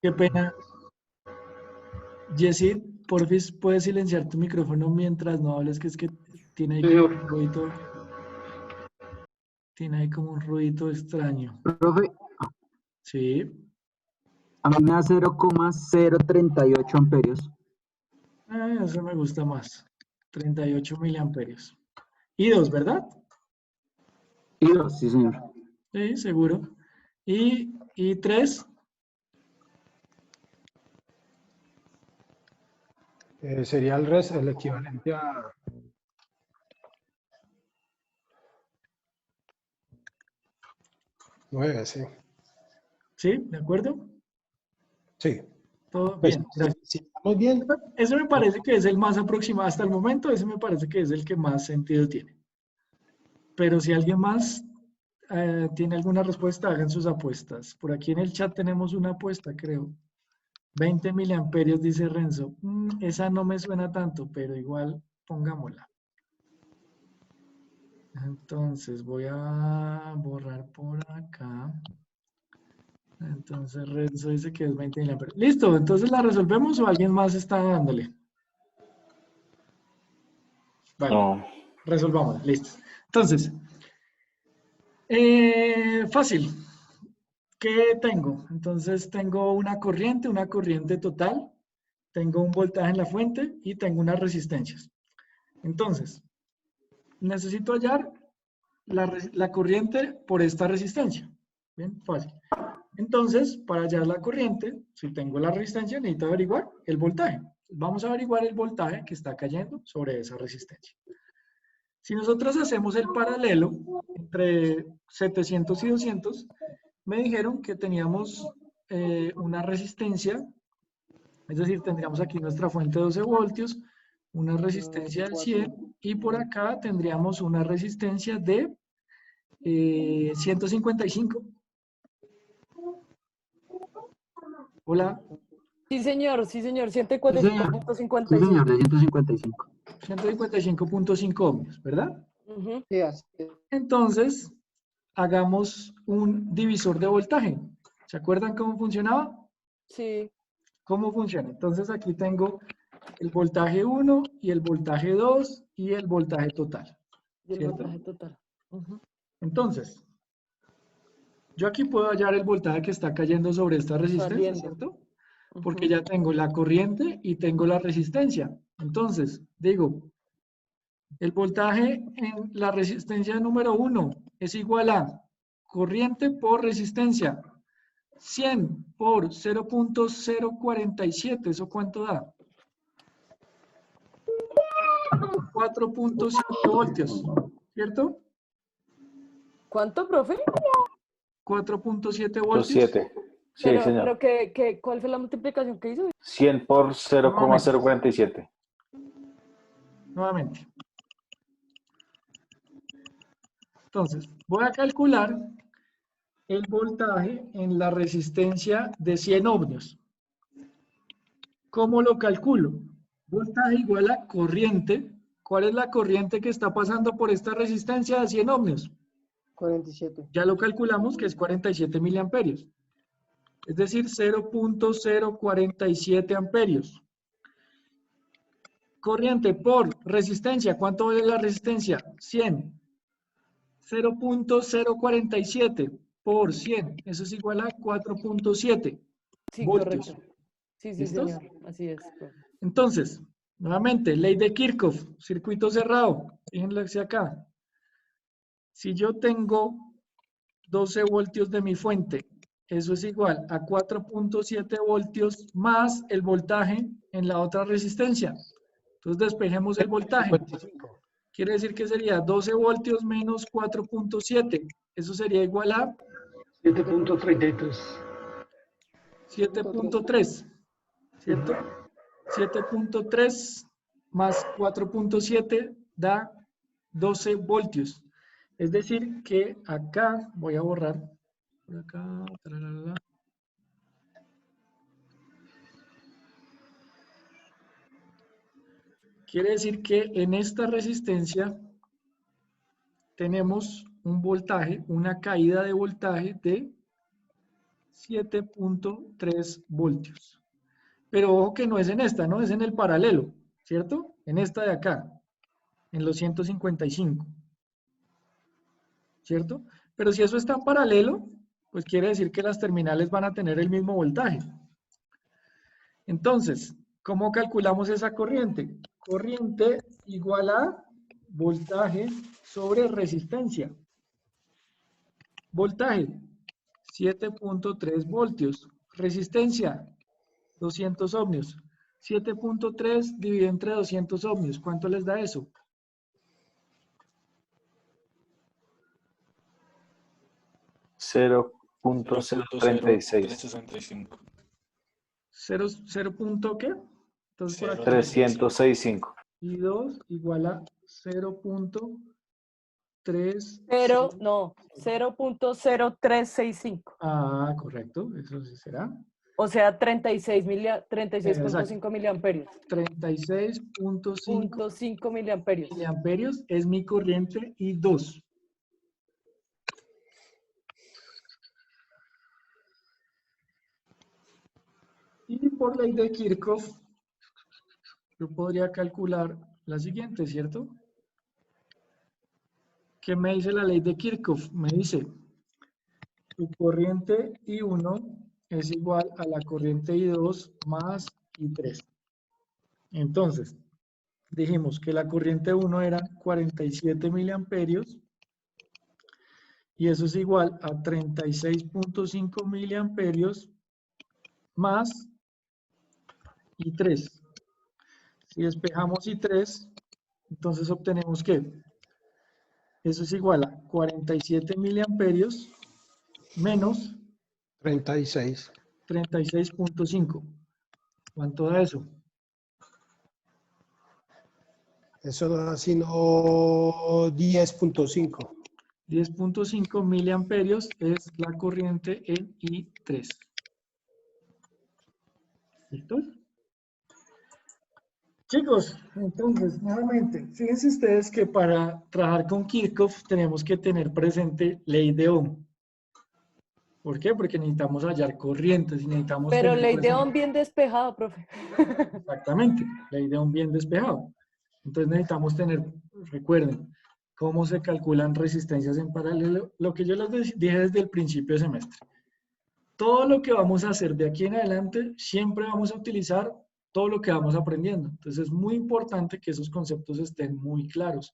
Qué pena. Yesid, porfis, puedes silenciar tu micrófono mientras no hables, que es que tiene ahí como un ruido. Tiene ahí como un ruido extraño. profe, Sí. a mí me da 0,038 amperios. Eso me gusta más. 38 miliamperios. I2, ¿verdad? I2, sí, señor. Sí, seguro. Y I3. Sería el equivalente a... Nueve, sí. ¿Sí? ¿De acuerdo? Sí. Todo Pues, bien. Gracias. si estamos bien. Ese me parece que es el más aproximado hasta el momento. Ese me parece que es el que más sentido tiene. Pero si alguien más tiene alguna respuesta, hagan sus apuestas. Por aquí en el chat tenemos una apuesta, creo. 20 miliamperios, dice Renzo. Esa no me suena tanto, pero igual pongámosla. Entonces voy a borrar por acá. Entonces Renzo dice que es 20 miliamperios. Listo, entonces la resolvemos o alguien más está dándole. Vale, No. resolvámosla, listo. Entonces, fácil. ¿Qué tengo? Entonces tengo una corriente total tengo un voltaje en la fuente y tengo unas resistencias. Entonces, necesito hallar la corriente por esta resistencia. Bien, fácil. Entonces, para hallar la corriente, si tengo la resistencia, necesito averiguar el voltaje. Vamos a averiguar el voltaje que está cayendo sobre esa resistencia. Si nosotros hacemos el paralelo entre 700 y 200, me dijeron que teníamos una resistencia, es decir, tendríamos aquí nuestra fuente de 12 voltios, una resistencia del 100, y por acá tendríamos una resistencia de 155. Hola. Sí, señor, 145.55. Sí, señor, de 155. 155.5 ohmios, ¿verdad? Sí, así es. Entonces, hagamos un divisor de voltaje. ¿Se acuerdan cómo funcionaba? Sí. ¿Cómo funciona? Entonces, aquí tengo el voltaje 1 y el voltaje 2 y el voltaje total. Y el ¿cierto? voltaje total. Entonces, yo aquí puedo hallar el voltaje que está cayendo sobre esta resistencia, ¿cierto? Porque ya tengo la corriente y tengo la resistencia. Entonces, digo, el voltaje en la resistencia número 1 es igual a corriente por resistencia. 100 por 0.047, ¿eso cuánto da? 4.7 voltios, ¿cierto? ¿Cuánto, profe? 4.7 voltios. 7. Sí, Pero, señor. ¿cuál fue la multiplicación que hizo? 100 por 0,047. Nuevamente. Entonces, voy a calcular el voltaje en la resistencia de 100 ohmios. ¿Cómo lo calculo? Voltaje igual a corriente. ¿Cuál es la corriente que está pasando por esta resistencia de 100 ohmios? 47. Ya lo calculamos que es 47 miliamperios. Es decir, 0.047 amperios. Corriente por resistencia. ¿Cuánto vale la resistencia? 100. 0.047 por 100. Eso es igual a 4.7 Sí, voltios. correcto. Sí, sí, ¿Listos? señor. Así es. Entonces, nuevamente, ley de Kirchhoff, circuito cerrado. Fíjense hacia acá. Si yo tengo 12 voltios de mi fuente, eso es igual a 4.7 voltios más el voltaje en la otra resistencia. Entonces despejemos el voltaje. Quiere decir que sería 12 voltios menos 4.7. Eso sería igual a 7.33. 7.3. ¿Cierto? 7.3 más 4.7 da 12 voltios. Es decir que acá, voy a borrar, por acá, tararara. Quiere decir que en esta resistencia tenemos un voltaje, una caída de voltaje de 7.3 voltios. Pero ojo que no es en esta, ¿no? Es en el paralelo, ¿cierto? En esta de acá, en los 155. ¿Cierto? Pero si eso está en paralelo, pues quiere decir que las terminales van a tener el mismo voltaje. Entonces, ¿cómo calculamos esa corriente? Corriente igual a voltaje sobre resistencia. Voltaje, 7.3 voltios. Resistencia, 200 ohmios. 7.3 dividido entre 200 ohmios. ¿Cuánto les da eso? 0.036. 0 punto ¿qué? Entonces por aquí. 365. Y 2 igual a 0.3. No, 0.0365. Ah, correcto, eso sí será. O sea, 36.5 miliamperios. 36.5 miliamperios. miliamperios es mi corriente I2. Y por ley de Kirchhoff, yo podría calcular la siguiente, ¿cierto? ¿Qué me dice la ley de Kirchhoff? Me dice, tu corriente I1 es igual a la corriente I2 más I3. Entonces, dijimos que la corriente 1 era 47 miliamperios y eso es igual a 36.5 miliamperios más I3. Si despejamos I3, entonces obtenemos que eso es igual a 47 miliamperios menos 36. 36.5. ¿Cuánto da eso? Eso no da sino 10.5. 10.5 miliamperios es la corriente en I3. ¿Listo? Chicos, entonces, nuevamente, fíjense ustedes que para trabajar con Kirchhoff tenemos que tener presente ley de Ohm. ¿Por qué? Porque necesitamos hallar corrientes y necesitamos Pero tener ley de presente- Ohm bien despejado, profe. Exactamente, ley de Ohm bien despejado. Entonces necesitamos tener, recuerden, cómo se calculan resistencias en paralelo, lo que yo les dije desde el principio de semestre. Todo lo que vamos a hacer de aquí en adelante, siempre vamos a utilizar todo lo que vamos aprendiendo. Entonces es muy importante que esos conceptos estén muy claros.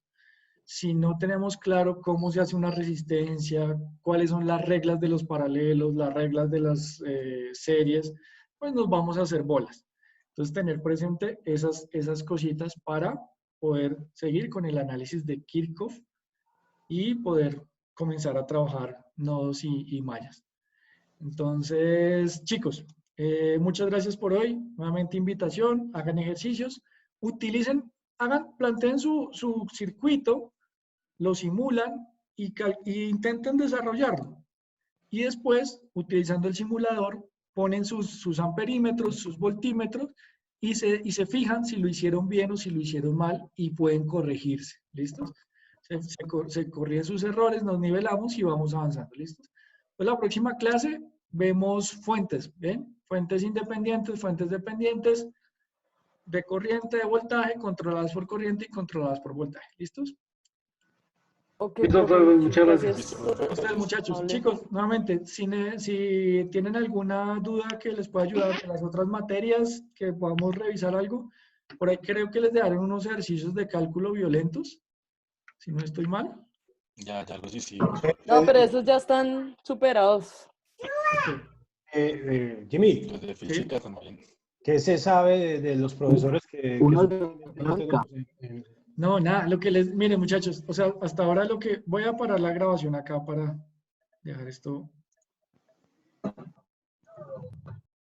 Si no tenemos claro cómo se hace una resistencia, cuáles son las reglas de los paralelos, las reglas de las series, pues nos vamos a hacer bolas. Entonces tener presente esas cositas para poder seguir con el análisis de Kirchhoff y poder comenzar a trabajar nodos y mallas. Entonces, chicos, muchas gracias por hoy. Nuevamente invitación, hagan ejercicios, utilicen, planteen su circuito, lo simulan y intenten desarrollarlo. Y después, utilizando el simulador, ponen sus amperímetros, sus voltímetros y se fijan si lo hicieron bien o si lo hicieron mal y pueden corregirse. ¿Listos? Se corrigen sus errores, nos nivelamos y vamos avanzando. ¿Listos? Pues la próxima clase vemos fuentes, ¿ven? Fuentes independientes, fuentes dependientes, de corriente, de voltaje, controladas por corriente y controladas por voltaje. ¿Listos? Ok, Listo, profe, profe, muchas gracias. A ustedes, muchachos. Amable. Chicos, nuevamente, si tienen alguna duda que les pueda ayudar de las otras materias, que podamos revisar algo, por ahí creo que les dejaron unos ejercicios de cálculo violentos, si no estoy mal. Ya los hicimos. No, pero esos ya están superados. Jimmy, Los de física también. ¿qué se sabe de los profesores que Uno supuestamente de no lógica. tenemos en- No, nada, miren muchachos, o sea, hasta ahora voy a parar la grabación acá para dejar esto